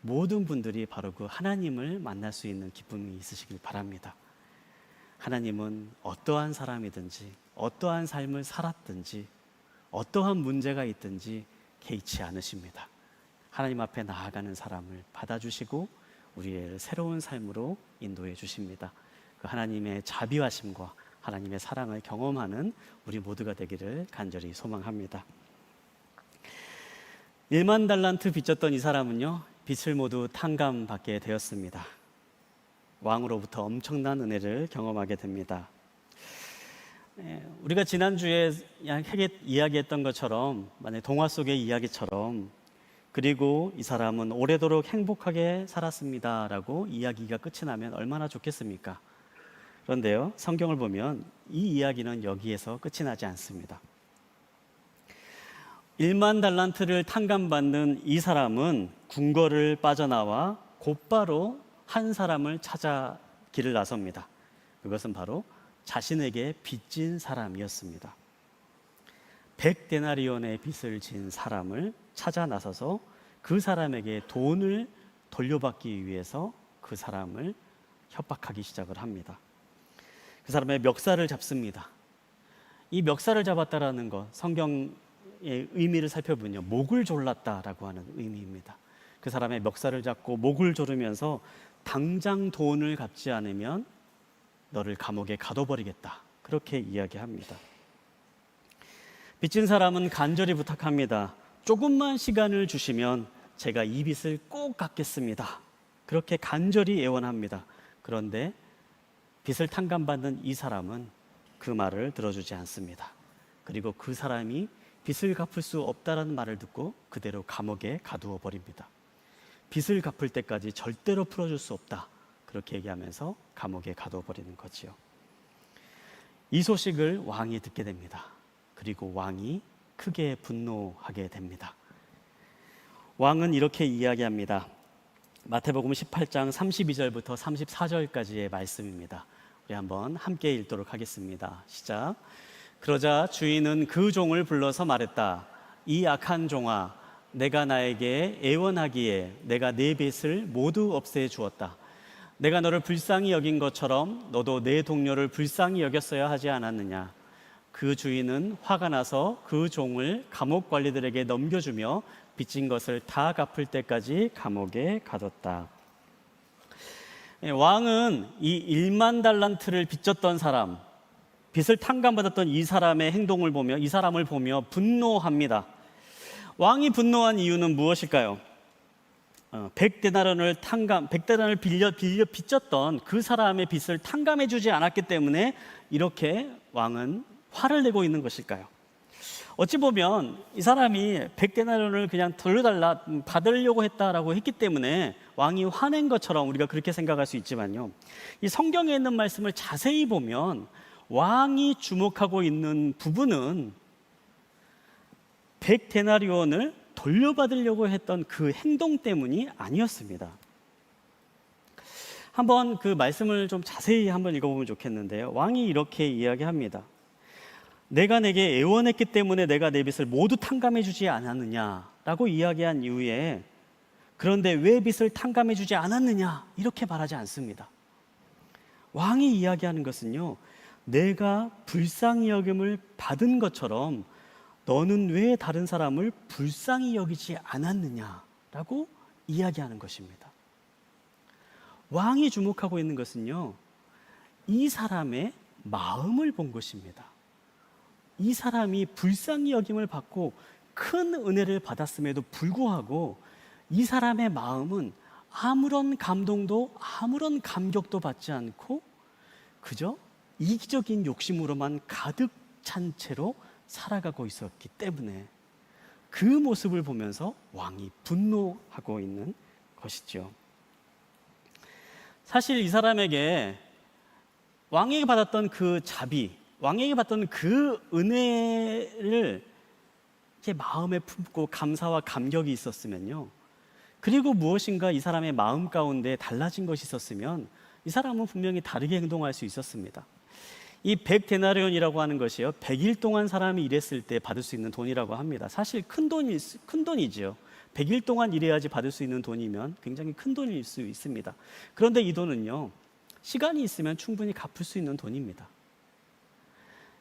모든 분들이 바로 그 하나님을 만날 수 있는 기쁨이 있으시길 바랍니다. 하나님은 어떠한 사람이든지 어떠한 삶을 살았든지 어떠한 문제가 있든지 개의치 않으십니다. 하나님 앞에 나아가는 사람을 받아주시고 우리의 새로운 삶으로 인도해 주십니다. 그 하나님의 자비하심과 하나님의 사랑을 경험하는 우리 모두가 되기를 간절히 소망합니다. 1만 달란트 빚졌던 이 사람은요, 빚을 모두 탕감받게 되었습니다. 왕으로부터 엄청난 은혜를 경험하게 됩니다. 우리가 지난주에 이야기했던 것처럼, 만약 동화 속의 이야기처럼, 그리고 이 사람은 오래도록 행복하게 살았습니다 라고 이야기가 끝이 나면 얼마나 좋겠습니까? 그런데요, 성경을 보면 이 이야기는 여기에서 끝이 나지 않습니다. 1만 달란트를 탕감받는 이 사람은 궁궐을 빠져나와 곧바로 한 사람을 찾아 길을 나섭니다. 그것은 바로 자신에게 빚진 사람이었습니다. 100데나리온의 빚을 진 사람을 찾아 나서서 그 사람에게 돈을 돌려받기 위해서 그 사람을 협박하기 시작을 합니다. 그 사람의 멱살을 잡습니다. 이 멱살을 잡았다라는 것, 성경의 의미를 살펴보면요, 목을 졸랐다라고 하는 의미입니다. 그 사람의 멱살을 잡고 목을 조르면서 당장 돈을 갚지 않으면 너를 감옥에 가둬버리겠다, 그렇게 이야기합니다. 빚진 사람은 간절히 부탁합니다. 조금만 시간을 주시면 제가 이 빚을 꼭 갚겠습니다. 그렇게 간절히 애원합니다. 그런데 빚을 탕감받는 이 사람은 그 말을 들어주지 않습니다. 그리고 그 사람이 빚을 갚을 수 없다라는 말을 듣고 그대로 감옥에 가두어 버립니다. 빚을 갚을 때까지 절대로 풀어줄 수 없다. 그렇게 얘기하면서 감옥에 가두어 버리는 거지요. 이 소식을 왕이 듣게 됩니다. 그리고 왕이 크게 분노하게 됩니다. 왕은 이렇게 이야기합니다. 마태복음 18장 32절부터 34절까지의 말씀입니다. 우리 한번 함께 읽도록 하겠습니다. 시작. 그러자 주인은 그 종을 불러서 말했다. 이 악한 종아, 내가 나에게 애원하기에 내가 네 빚을 모두 없애 주었다. 내가 너를 불쌍히 여긴 것처럼 너도 내 동료를 불쌍히 여겼어야 하지 않았느냐. 그 주인은 화가 나서 그 종을 감옥 관리들에게 넘겨주며 빚진 것을 다 갚을 때까지 감옥에 가뒀다. 왕은 이 1만 달란트를 빚졌던 사람, 빚을 탕감받았던 이 사람의 행동을 보며, 이 사람을 보며 분노합니다. 왕이 분노한 이유는 무엇일까요? 100데나리온을 빌려 빚졌던 그 사람의 빚을 탕감해 주지 않았기 때문에 이렇게 왕은 화를 내고 있는 것일까요? 어찌 보면 이 사람이 100데나리온을 그냥 돌려달라 받으려고 했다라고 했기 때문에 왕이 화낸 것처럼 우리가 그렇게 생각할 수 있지만요, 이 성경에 있는 말씀을 자세히 보면 왕이 주목하고 있는 부분은 100데나리온을 돌려받으려고 했던 그 행동 때문이 아니었습니다. 한번 그 말씀을 좀 자세히 한번 읽어보면 좋겠는데요, 왕이 이렇게 이야기합니다. 내가 내게 애원했기 때문에 내가 내 빚을 모두 탕감해 주지 않았느냐라고 이야기한 이후에, 그런데 왜 빚을 탕감해 주지 않았느냐 이렇게 말하지 않습니다. 왕이 이야기하는 것은요, 내가 불쌍히 여김을 받은 것처럼 너는 왜 다른 사람을 불쌍히 여기지 않았느냐라고 이야기하는 것입니다. 왕이 주목하고 있는 것은요, 이 사람의 마음을 본 것입니다. 이 사람이 불쌍히 여김을 받고 큰 은혜를 받았음에도 불구하고 이 사람의 마음은 아무런 감동도 아무런 감격도 받지 않고 그저 이기적인 욕심으로만 가득 찬 채로 살아가고 있었기 때문에 그 모습을 보면서 왕이 분노하고 있는 것이죠. 사실 이 사람에게 왕에게 받았던 그 자비, 왕에게 받던 그 은혜를 제 마음에 품고 감사와 감격이 있었으면요, 그리고 무엇인가 이 사람의 마음 가운데 달라진 것이 있었으면 이 사람은 분명히 다르게 행동할 수 있었습니다. 이 100데나리온이라고 하는 것이요, 100일 동안 사람이 일했을 때 받을 수 있는 돈이라고 합니다. 사실 큰 돈이죠. 100일 동안 일해야지 받을 수 있는 돈이면 굉장히 큰 돈일 수 있습니다. 그런데 이 돈은요, 시간이 있으면 충분히 갚을 수 있는 돈입니다.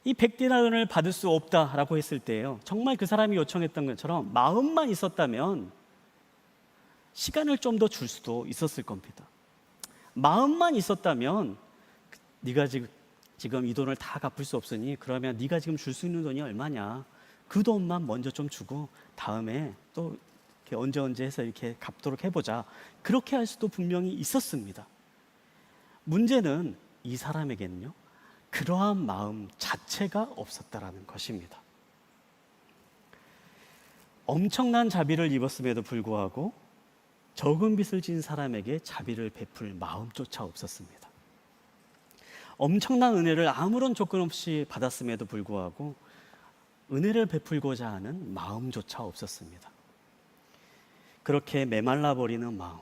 이 100데나리온을 받을 수 없다라고 했을 때요, 정말 그 사람이 요청했던 것처럼 마음만 있었다면 시간을 좀 더 줄 수도 있었을 겁니다. 마음만 있었다면 네가 지금 이 돈을 다 갚을 수 없으니 그러면 네가 지금 줄 수 있는 돈이 얼마냐, 그 돈만 먼저 좀 주고 다음에 또 이렇게 언제 해서 이렇게 갚도록 해보자, 그렇게 할 수도 분명히 있었습니다. 문제는 이 사람에게는요, 그러한 마음 자체가 없었다라는 것입니다. 엄청난 자비를 입었음에도 불구하고 적은 빚을 진 사람에게 자비를 베풀 마음조차 없었습니다. 엄청난 은혜를 아무런 조건 없이 받았음에도 불구하고 은혜를 베풀고자 하는 마음조차 없었습니다. 그렇게 메말라 버리는 마음,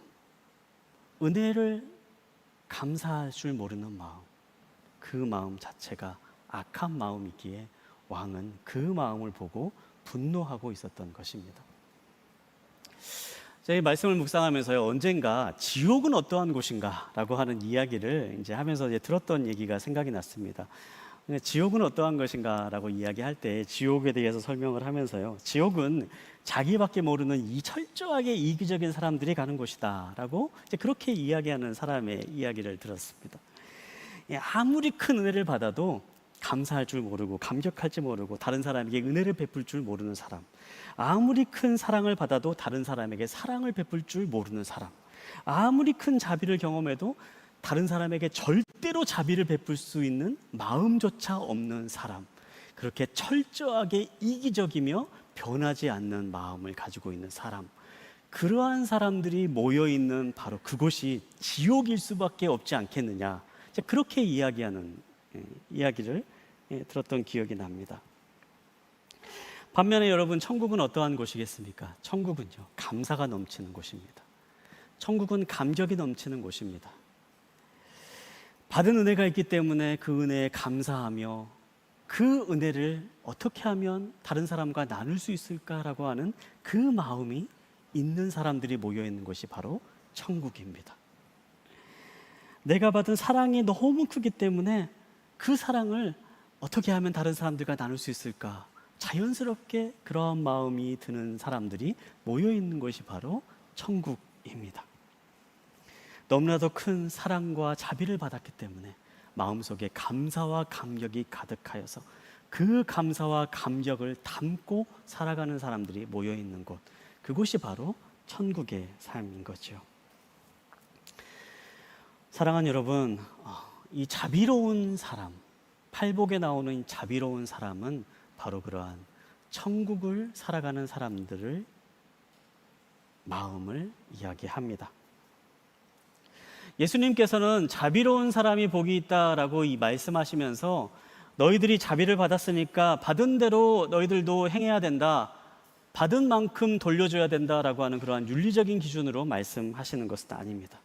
은혜를 감사할 줄 모르는 마음, 그 마음 자체가 악한 마음이기에 왕은 그 마음을 보고 분노하고 있었던 것입니다. 저희 말씀을 묵상하면서요, 언젠가 지옥은 어떠한 곳인가 라고 하는 이야기를 이제 하면서 들었던 얘기가 생각이 났습니다. 지옥은 어떠한 것인가 라고 이야기할 때 지옥에 대해서 설명을 하면서요, 지옥은 자기밖에 모르는 이 철저하게 이기적인 사람들이 가는 곳이다 라고 이제 그렇게 이야기하는 사람의 이야기를 들었습니다. 아무리 큰 은혜를 받아도 감사할 줄 모르고 감격할 줄 모르고 다른 사람에게 은혜를 베풀 줄 모르는 사람, 아무리 큰 사랑을 받아도 다른 사람에게 사랑을 베풀 줄 모르는 사람, 아무리 큰 자비를 경험해도 다른 사람에게 절대로 자비를 베풀 수 있는 마음조차 없는 사람, 그렇게 철저하게 이기적이며 변하지 않는 마음을 가지고 있는 사람, 그러한 사람들이 모여있는 바로 그곳이 지옥일 수밖에 없지 않겠느냐, 그렇게 이야기하는 이야기를 들었던 기억이 납니다. 반면에 여러분, 천국은 어떠한 곳이겠습니까? 천국은요, 감사가 넘치는 곳입니다. 천국은 감격이 넘치는 곳입니다. 받은 은혜가 있기 때문에 그 은혜에 감사하며 그 은혜를 어떻게 하면 다른 사람과 나눌 수 있을까라고 하는 그 마음이 있는 사람들이 모여 있는 곳이 바로 천국입니다. 내가 받은 사랑이 너무 크기 때문에 그 사랑을 어떻게 하면 다른 사람들과 나눌 수 있을까? 자연스럽게 그러한 마음이 드는 사람들이 모여 있는 곳이 바로 천국입니다. 너무나도 큰 사랑과 자비를 받았기 때문에 마음속에 감사와 감격이 가득하여서 그 감사와 감격을 담고 살아가는 사람들이 모여 있는 곳, 그곳이 바로 천국의 삶인 거죠. 사랑하는 여러분, 이 자비로운 사람, 팔복에 나오는 자비로운 사람은 바로 그러한 천국을 살아가는 사람들을 마음을 이야기합니다. 예수님께서는 자비로운 사람이 복이 있다라고 말씀하시면서 너희들이 자비를 받았으니까 받은 대로 너희들도 행해야 된다, 받은 만큼 돌려줘야 된다라고 하는 그러한 윤리적인 기준으로 말씀하시는 것은 아닙니다.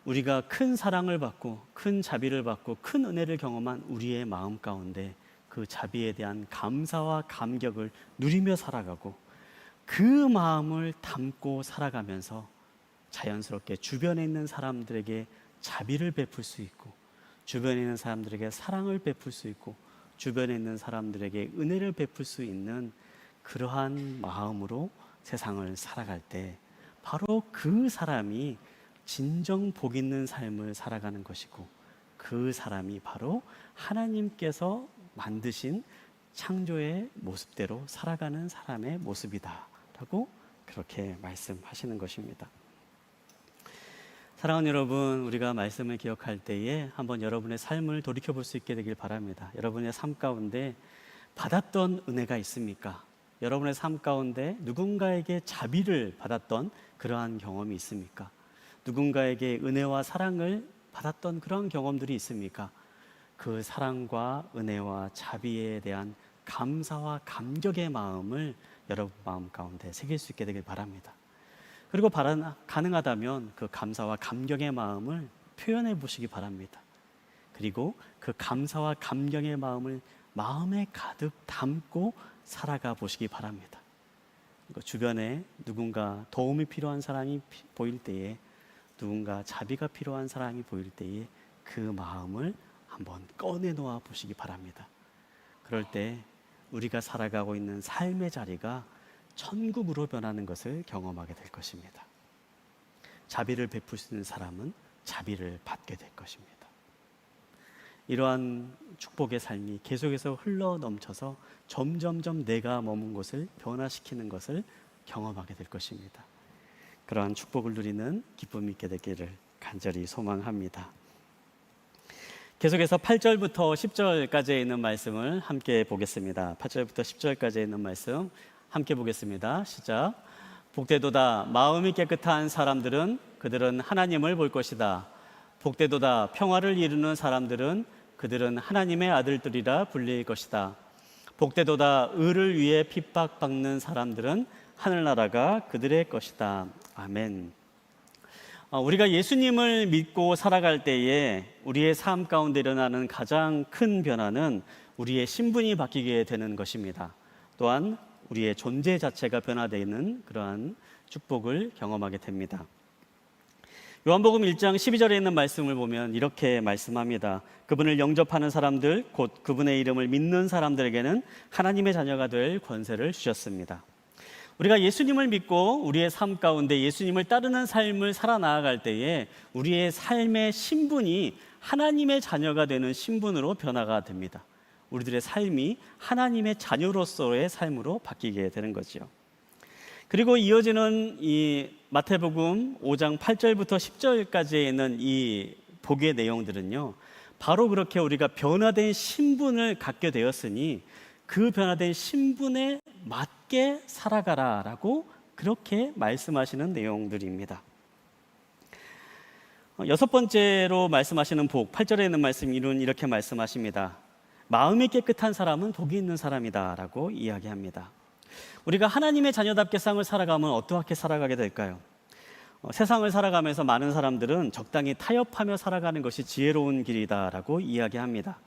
우리가 큰 사랑을 받고 큰 자비를 받고 큰 은혜를 경험한 우리의 마음 가운데 그 자비에 대한 감사와 감격을 누리며 살아가고 그 마음을 담고 살아가면서 자연스럽게 주변에 있는 사람들에게 자비를 베풀 수 있고, 주변에 있는 사람들에게 사랑을 베풀 수 있고, 주변에 있는 사람들에게 은혜를 베풀 수 있는 그러한 마음으로 세상을 살아갈 때 바로 그 사람이 진정 복 있는 삶을 살아가는 것이고, 그 사람이 바로 하나님께서 만드신 창조의 모습대로 살아가는 사람의 모습이다라고 그렇게 말씀하시는 것입니다. 사랑하는 여러분, 우리가 말씀을 기억할 때에 한번 여러분의 삶을 돌이켜볼 수 있게 되길 바랍니다. 여러분의 삶 가운데 받았던 은혜가 있습니까? 여러분의 삶 가운데 누군가에게 자비를 받았던 그러한 경험이 있습니까? 누군가에게 은혜와 사랑을 받았던 그런 경험들이 있습니까? 그 사랑과 은혜와 자비에 대한 감사와 감격의 마음을 여러분 마음 가운데 새길 수 있게 되길 바랍니다. 그리고 가능하다면 그 감사와 감격의 마음을 표현해 보시기 바랍니다. 그리고 그 감사와 감격의 마음을 마음에 가득 담고 살아가 보시기 바랍니다. 주변에 누군가 도움이 필요한 사람이 보일 때에, 누군가 자비가 필요한 사람이 보일 때에 그 마음을 한번 꺼내 놓아 보시기 바랍니다. 그럴 때 우리가 살아가고 있는 삶의 자리가 천국으로 변하는 것을 경험하게 될 것입니다. 자비를 베풀 수 있는 사람은 자비를 받게 될 것입니다. 이러한 축복의 삶이 계속해서 흘러 넘쳐서 점점점 내가 머문 곳을 변화시키는 것을 경험하게 될 것입니다. 그러한 축복을 누리는 기쁨이 있게 되기를 간절히 소망합니다. 계속해서 8절부터 10절까지 있는 말씀을 함께 보겠습니다. 8절부터 10절까지 있는 말씀 함께 보겠습니다. 시작. 복되도다 마음이 깨끗한 사람들은 그들은 하나님을 볼 것이다. 복되도다 평화를 이루는 사람들은 그들은 하나님의 아들들이라 불릴 것이다. 복되도다 의를 위해 핍박받는 사람들은 하늘나라가 그들의 것이다. 아멘. 우리가 예수님을 믿고 살아갈 때에 우리의 삶 가운데 일어나는 가장 큰 변화는 우리의 신분이 바뀌게 되는 것입니다. 또한 우리의 존재 자체가 변화되는 그러한 축복을 경험하게 됩니다. 요한복음 1장 12절에 있는 말씀을 보면 이렇게 말씀합니다. 그분을 영접하는 사람들, 곧 그분의 이름을 믿는 사람들에게는 하나님의 자녀가 될 권세를 주셨습니다. 우리가 예수님을 믿고 우리의 삶 가운데 예수님을 따르는 삶을 살아나갈 때에 우리의 삶의 신분이 하나님의 자녀가 되는 신분으로 변화가 됩니다. 우리들의 삶이 하나님의 자녀로서의 삶으로 바뀌게 되는 거죠. 그리고 이어지는 이 마태복음 5장 8절부터 10절까지에 있는 이 복의 내용들은요, 바로 그렇게 우리가 변화된 신분을 갖게 되었으니 그 변화된 신분에 맞게 살아가라라고 그렇게 말씀하시는 내용들입니다. 여섯 번째로 말씀하시는 복, 8절에 있는 말씀 이렇게 말씀하십니다. 마음이 깨끗한 사람은 복이 있는 사람이다 라고 이야기합니다. 우리가 하나님의 자녀답게 세상을 살아가면 어떻게 살아가게 될까요? 세상을 살아가면서 많은 사람들은 적당히 타협하며 살아가는 것이 지혜로운 길이다 라고 이야기합니다.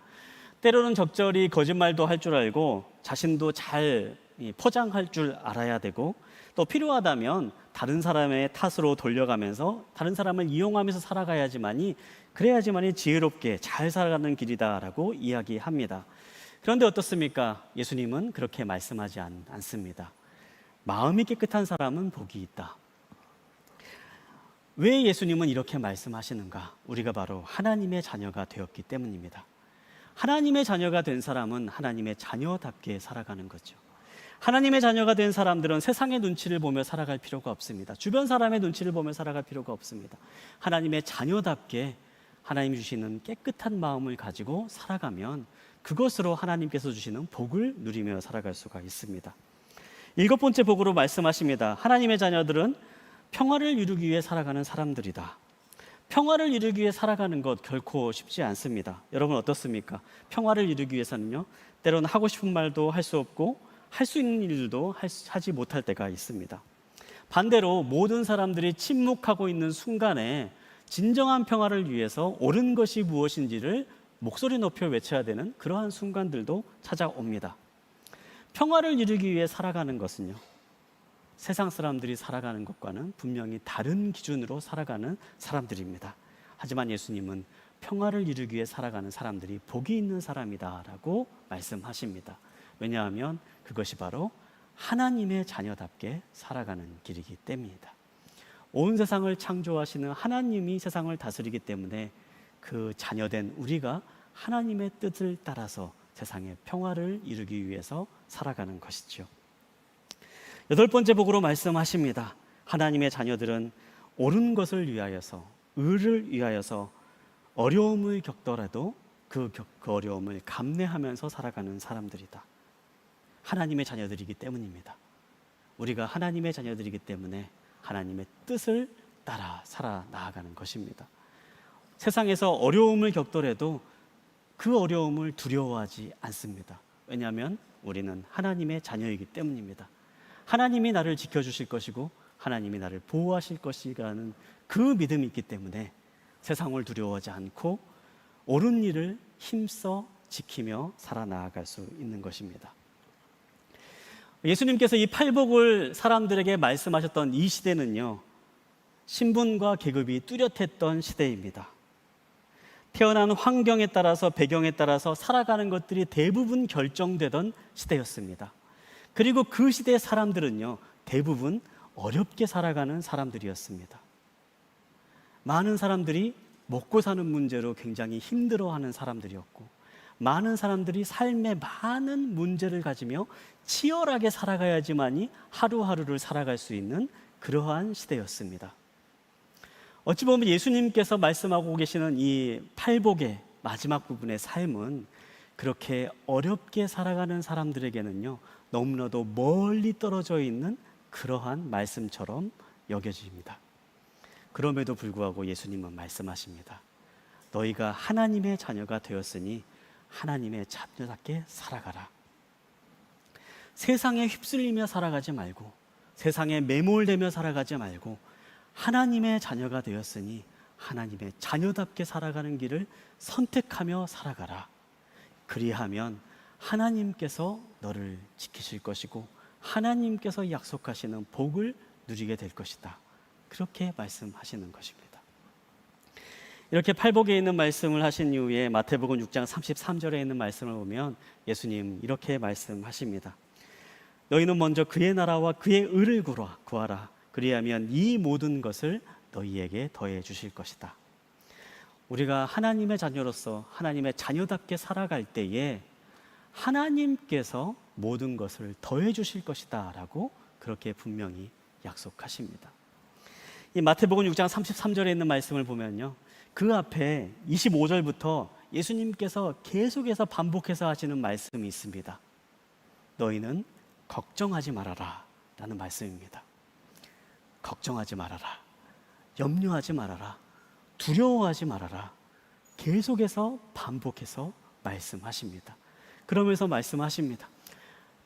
때로는 적절히 거짓말도 할 줄 알고 자신도 잘 포장할 줄 알아야 되고, 또 필요하다면 다른 사람의 탓으로 돌려가면서 다른 사람을 이용하면서 살아가야지만이, 그래야지만이 지혜롭게 잘 살아가는 길이다라고 이야기합니다. 그런데 어떻습니까? 예수님은 그렇게 말씀하지 않습니다. 마음이 깨끗한 사람은 복이 있다. 왜 예수님은 이렇게 말씀하시는가? 우리가 바로 하나님의 자녀가 되었기 때문입니다. 하나님의 자녀가 된 사람은 하나님의 자녀답게 살아가는 거죠. 하나님의 자녀가 된 사람들은 세상의 눈치를 보며 살아갈 필요가 없습니다. 주변 사람의 눈치를 보며 살아갈 필요가 없습니다. 하나님의 자녀답게 하나님 주시는 깨끗한 마음을 가지고 살아가면 그것으로 하나님께서 주시는 복을 누리며 살아갈 수가 있습니다. 일곱 번째 복으로 말씀하십니다. 하나님의 자녀들은 평화를 이루기 위해 살아가는 사람들이다. 평화를 이루기 위해 살아가는 것 결코 쉽지 않습니다. 여러분 어떻습니까? 평화를 이루기 위해서는요, 때로는 하고 싶은 말도 할 수 없고 할 수 있는 일들도 하지 못할 때가 있습니다. 반대로 모든 사람들이 침묵하고 있는 순간에 진정한 평화를 위해서 옳은 것이 무엇인지를 목소리 높여 외쳐야 되는 그러한 순간들도 찾아옵니다. 평화를 이루기 위해 살아가는 것은요, 세상 사람들이 살아가는 것과는 분명히 다른 기준으로 살아가는 사람들입니다. 하지만 예수님은 평화를 이루기 위해 살아가는 사람들이 복이 있는 사람이다라고 말씀하십니다. 왜냐하면 그것이 바로 하나님의 자녀답게 살아가는 길이기 때문이다. 온 세상을 창조하시는 하나님이 세상을 다스리기 때문에 그 자녀된 우리가 하나님의 뜻을 따라서 세상의 평화를 이루기 위해서 살아가는 것이죠. 여덟 번째 복으로 말씀하십니다. 하나님의 자녀들은 옳은 것을 위하여서, 의를 위하여서 어려움을 겪더라도 그 어려움을 감내하면서 살아가는 사람들이다. 하나님의 자녀들이기 때문입니다. 우리가 하나님의 자녀들이기 때문에 하나님의 뜻을 따라 살아나가는 것입니다. 세상에서 어려움을 겪더라도 그 어려움을 두려워하지 않습니다. 왜냐하면 우리는 하나님의 자녀이기 때문입니다. 하나님이 나를 지켜주실 것이고 하나님이 나를 보호하실 것이라는 그 믿음이 있기 때문에 세상을 두려워하지 않고 옳은 일을 힘써 지키며 살아나갈 수 있는 것입니다. 예수님께서 이 팔복을 사람들에게 말씀하셨던 이 시대는요, 신분과 계급이 뚜렷했던 시대입니다. 태어난 환경에 따라서, 배경에 따라서 살아가는 것들이 대부분 결정되던 시대였습니다. 그리고 그 시대의 사람들은요, 대부분 어렵게 살아가는 사람들이었습니다. 많은 사람들이 먹고 사는 문제로 굉장히 힘들어하는 사람들이었고, 많은 사람들이 삶에 많은 문제를 가지며 치열하게 살아가야지만이 하루하루를 살아갈 수 있는 그러한 시대였습니다. 어찌 보면 예수님께서 말씀하고 계시는 이 팔복의 마지막 부분의 삶은 그렇게 어렵게 살아가는 사람들에게는요, 너무나도 멀리 떨어져 있는 그러한 말씀처럼 여겨집니다. 그럼에도 불구하고 예수님은 말씀하십니다. 너희가 하나님의 자녀가 되었으니 하나님의 자녀답게 살아가라. 세상에 휩쓸리며 살아가지 말고, 세상에 매몰되며 살아가지 말고, 하나님의 자녀가 되었으니 하나님의 자녀답게 살아가는 길을 선택하며 살아가라. 그리하면 하나님께서 너를 지키실 것이고 하나님께서 약속하시는 복을 누리게 될 것이다. 그렇게 말씀하시는 것입니다. 이렇게 팔복에 있는 말씀을 하신 이후에 마태복음 6장 33절에 있는 말씀을 보면 예수님 이렇게 말씀하십니다. 너희는 먼저 그의 나라와 그의 의를 구하라. 그리하면 이 모든 것을 너희에게 더해 주실 것이다. 우리가 하나님의 자녀로서 하나님의 자녀답게 살아갈 때에 하나님께서 모든 것을 더해 주실 것이다 라고 그렇게 분명히 약속하십니다. 이 마태복음 6장 33절에 있는 말씀을 보면요, 그 앞에 25절부터 예수님께서 계속해서 반복해서 하시는 말씀이 있습니다. 너희는 걱정하지 말아라 라는 말씀입니다. 걱정하지 말아라, 염려하지 말아라, 두려워하지 말아라, 계속해서 반복해서 말씀하십니다. 그러면서 말씀하십니다.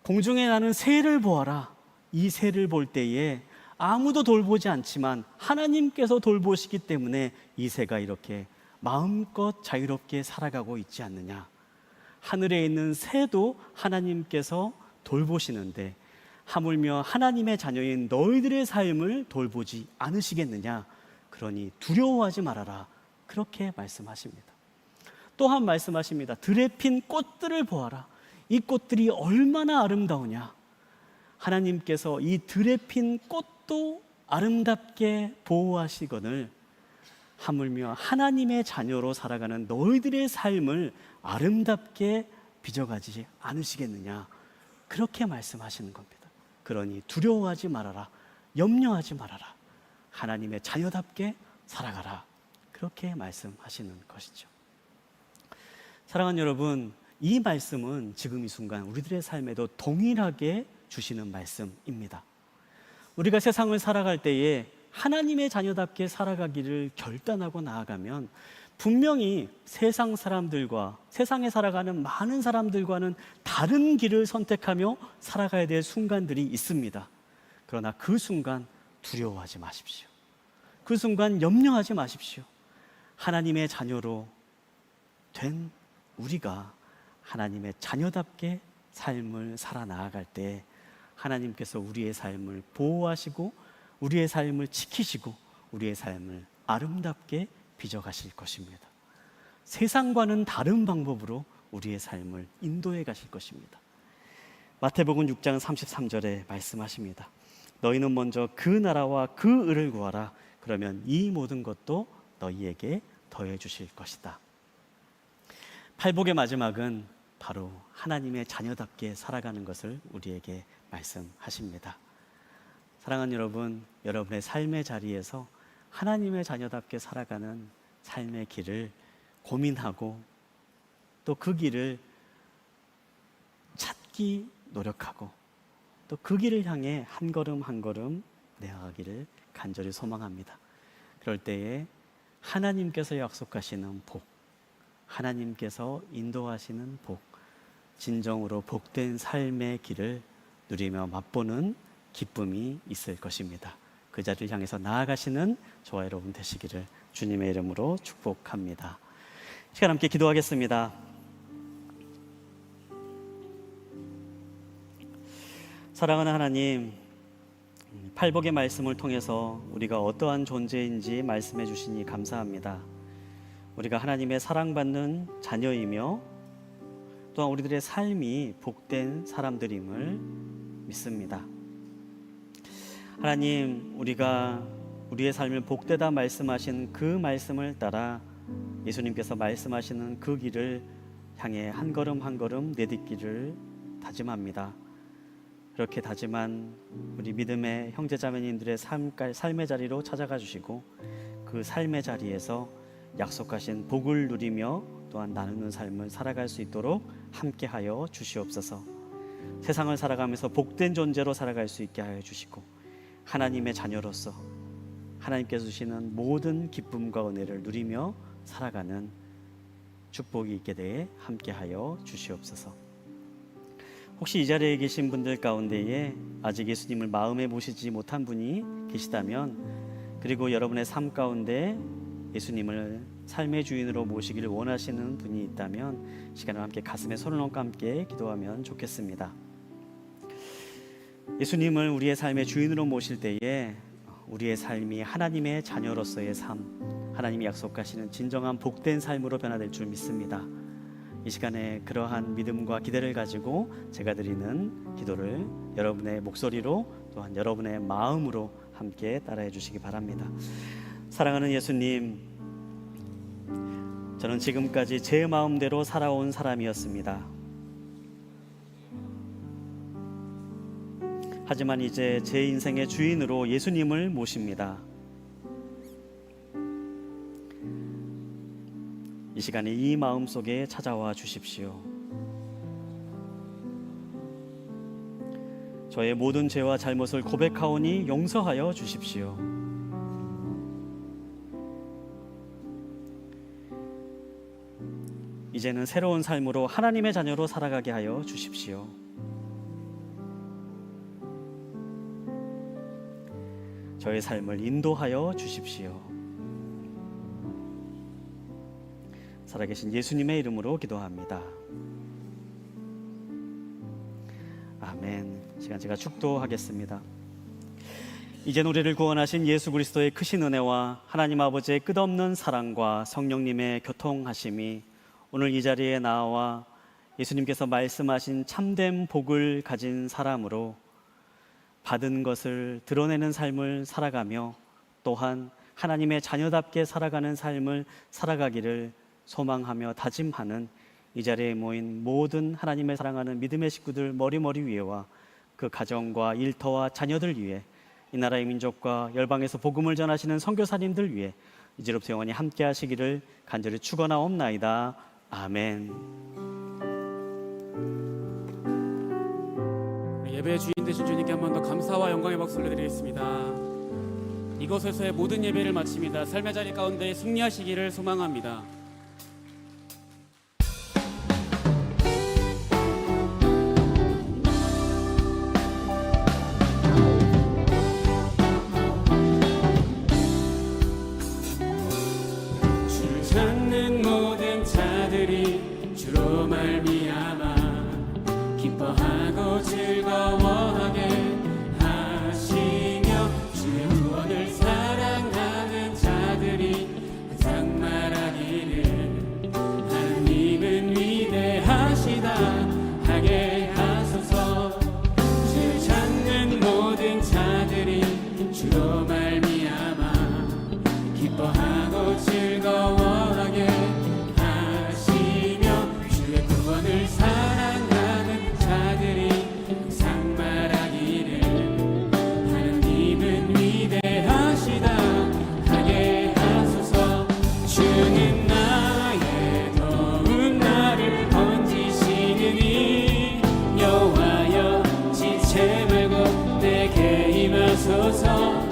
공중에 나는 새를 보아라. 이 새를 볼 때에 아무도 돌보지 않지만 하나님께서 돌보시기 때문에 이 새가 이렇게 마음껏 자유롭게 살아가고 있지 않느냐. 하늘에 있는 새도 하나님께서 돌보시는데 하물며 하나님의 자녀인 너희들의 삶을 돌보지 않으시겠느냐. 그러니 두려워하지 말아라. 그렇게 말씀하십니다. 또한 말씀하십니다. 들에 핀 꽃들을 보아라. 이 꽃들이 얼마나 아름다우냐. 하나님께서 이 들에 핀 꽃도 아름답게 보호하시거늘 하물며 하나님의 자녀로 살아가는 너희들의 삶을 아름답게 빚어가지 않으시겠느냐. 그렇게 말씀하시는 겁니다. 그러니 두려워하지 말아라, 염려하지 말아라, 하나님의 자녀답게 살아가라. 그렇게 말씀하시는 것이죠. 사랑하는 여러분, 이 말씀은 지금 이 순간 우리들의 삶에도 동일하게 주시는 말씀입니다. 우리가 세상을 살아갈 때에 하나님의 자녀답게 살아가기를 결단하고 나아가면 분명히 세상 사람들과 세상에 살아가는 많은 사람들과는 다른 길을 선택하며 살아가야 될 순간들이 있습니다. 그러나 그 순간 두려워하지 마십시오. 그 순간 염려하지 마십시오. 하나님의 자녀로 된 우리가 하나님의 자녀답게 삶을 살아나아갈 때 하나님께서 우리의 삶을 보호하시고 우리의 삶을 지키시고 우리의 삶을 아름답게 빚어가실 것입니다. 세상과는 다른 방법으로 우리의 삶을 인도해 가실 것입니다. 마태복음 6장 33절에 말씀하십니다. 너희는 먼저 그 나라와 그 의를 구하라. 그러면 이 모든 것도 너희에게 더해 주실 것이다. 팔복의 마지막은 바로 하나님의 자녀답게 살아가는 것을 우리에게 말씀하십니다. 사랑하는 여러분, 여러분의 삶의 자리에서 하나님의 자녀답게 살아가는 삶의 길을 고민하고 또 그 길을 찾기 노력하고 또 그 길을 향해 한 걸음 한 걸음 내아가기를 간절히 소망합니다. 그럴 때에 하나님께서 약속하시는 복, 하나님께서 인도하시는 복, 진정으로 복된 삶의 길을 누리며 맛보는 기쁨이 있을 것입니다. 그 자리를 향해서 나아가시는 저와 여러분 되시기를 주님의 이름으로 축복합니다. 시간 함께 기도하겠습니다. 사랑하는 하나님, 팔복의 말씀을 통해서 우리가 어떠한 존재인지 말씀해 주시니 감사합니다. 우리가 하나님의 사랑받는 자녀이며 또한 우리들의 삶이 복된 사람들임을 믿습니다. 하나님, 우리가 우리의 삶을 복되다 말씀하신 그 말씀을 따라 예수님께서 말씀하시는 그 길을 향해 한 걸음 한 걸음 내딛기를 다짐합니다. 그렇게 다짐한 우리 믿음의 형제자매님들의 삶의 자리로 찾아가 주시고 그 삶의 자리에서 약속하신 복을 누리며 또한 나누는 삶을 살아갈 수 있도록 함께하여 주시옵소서. 세상을 살아가면서 복된 존재로 살아갈 수 있게 하여 주시고 하나님의 자녀로서 하나님께서 주시는 모든 기쁨과 은혜를 누리며 살아가는 축복이 있게 돼 함께하여 주시옵소서. 혹시 이 자리에 계신 분들 가운데에 아직 예수님을 마음에 모시지 못한 분이 계시다면, 그리고 여러분의 삶 가운데 예수님을 삶의 주인으로 모시기를 원하시는 분이 있다면 시간을 함께 가슴에 손을 얹고 함께 기도하면 좋겠습니다. 예수님을 우리의 삶의 주인으로 모실 때에 우리의 삶이 하나님의 자녀로서의 삶, 하나님이 약속하시는 진정한 복된 삶으로 변화될 줄 믿습니다. 이 시간에 그러한 믿음과 기대를 가지고 제가 드리는 기도를 여러분의 목소리로 또한 여러분의 마음으로 함께 따라해 주시기 바랍니다. 사랑하는 예수님, 저는 지금까지 제 마음대로 살아온 사람이었습니다. 하지만 이제 제 인생의 주인으로 예수님을 모십니다. 이 시간에 이 마음 속에 찾아와 주십시오. 저의 모든 죄와 잘못을 고백하오니 용서하여 주십시오. 이제는 새로운 삶으로 하나님의 자녀로 살아가게 하여 주십시오. 저의 삶을 인도하여 주십시오. 살아계신 예수님의 이름으로 기도합니다. 아멘. 시간 제가 축도하겠습니다. 이젠 우리를 구원하신 예수 그리스도의 크신 은혜와 하나님 아버지의 끝없는 사랑과 성령님의 교통하심이 오늘 이 자리에 나와 예수님께서 말씀하신 참된 복을 가진 사람으로 받은 것을 드러내는 삶을 살아가며 또한 하나님의 자녀답게 살아가는 삶을 살아가기를 소망하며 다짐하는 이 자리에 모인 모든 하나님의 사랑하는 믿음의 식구들 머리머리 위에와 그 가정과 일터와 자녀들 위해 이 나라의 민족과 열방에서 복음을 전하시는 선교사님들 위해 이제로부터 영원히 함께 하시기를 간절히 축원하옵나이다. 아멘. 예배의 주인 되신 주님께 한 번 더 감사와 영광의 박수를 드리겠습니다. 이곳에서의 모든 예배를 마칩니다. 삶의 자리 가운데 승리하시기를 소망합니다. 주를 찾는 모든 자들이 주로 말미암아 기뻐하고 즐거워하게 하시며 주의 구원을 사랑하는 자들이 항상 말하기를 하나님은 위대하시다 하게 하소서. 주를 찾는 모든 자들이 주로 말미암아 기뻐하고 즐거워하게 하시며 주의 구원을 사랑하는 자들이 항상 말하기를 하나님은 위대하시다 하게 하소서. 주는 나의 더운 나를 건지시느니 여호와여 지체 말고 내게 임하소서.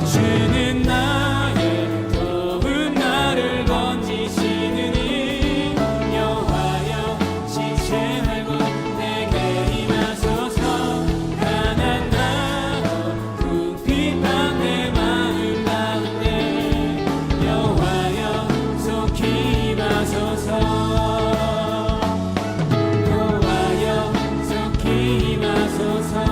주는 나의 더운 나를 건지시느니 여호와여 지체 말고 내게 임하소서. 가난하고 궁핍한 내 마음 가운데 여호와여 속히 임하소서. 여호와여 속히 임하소서.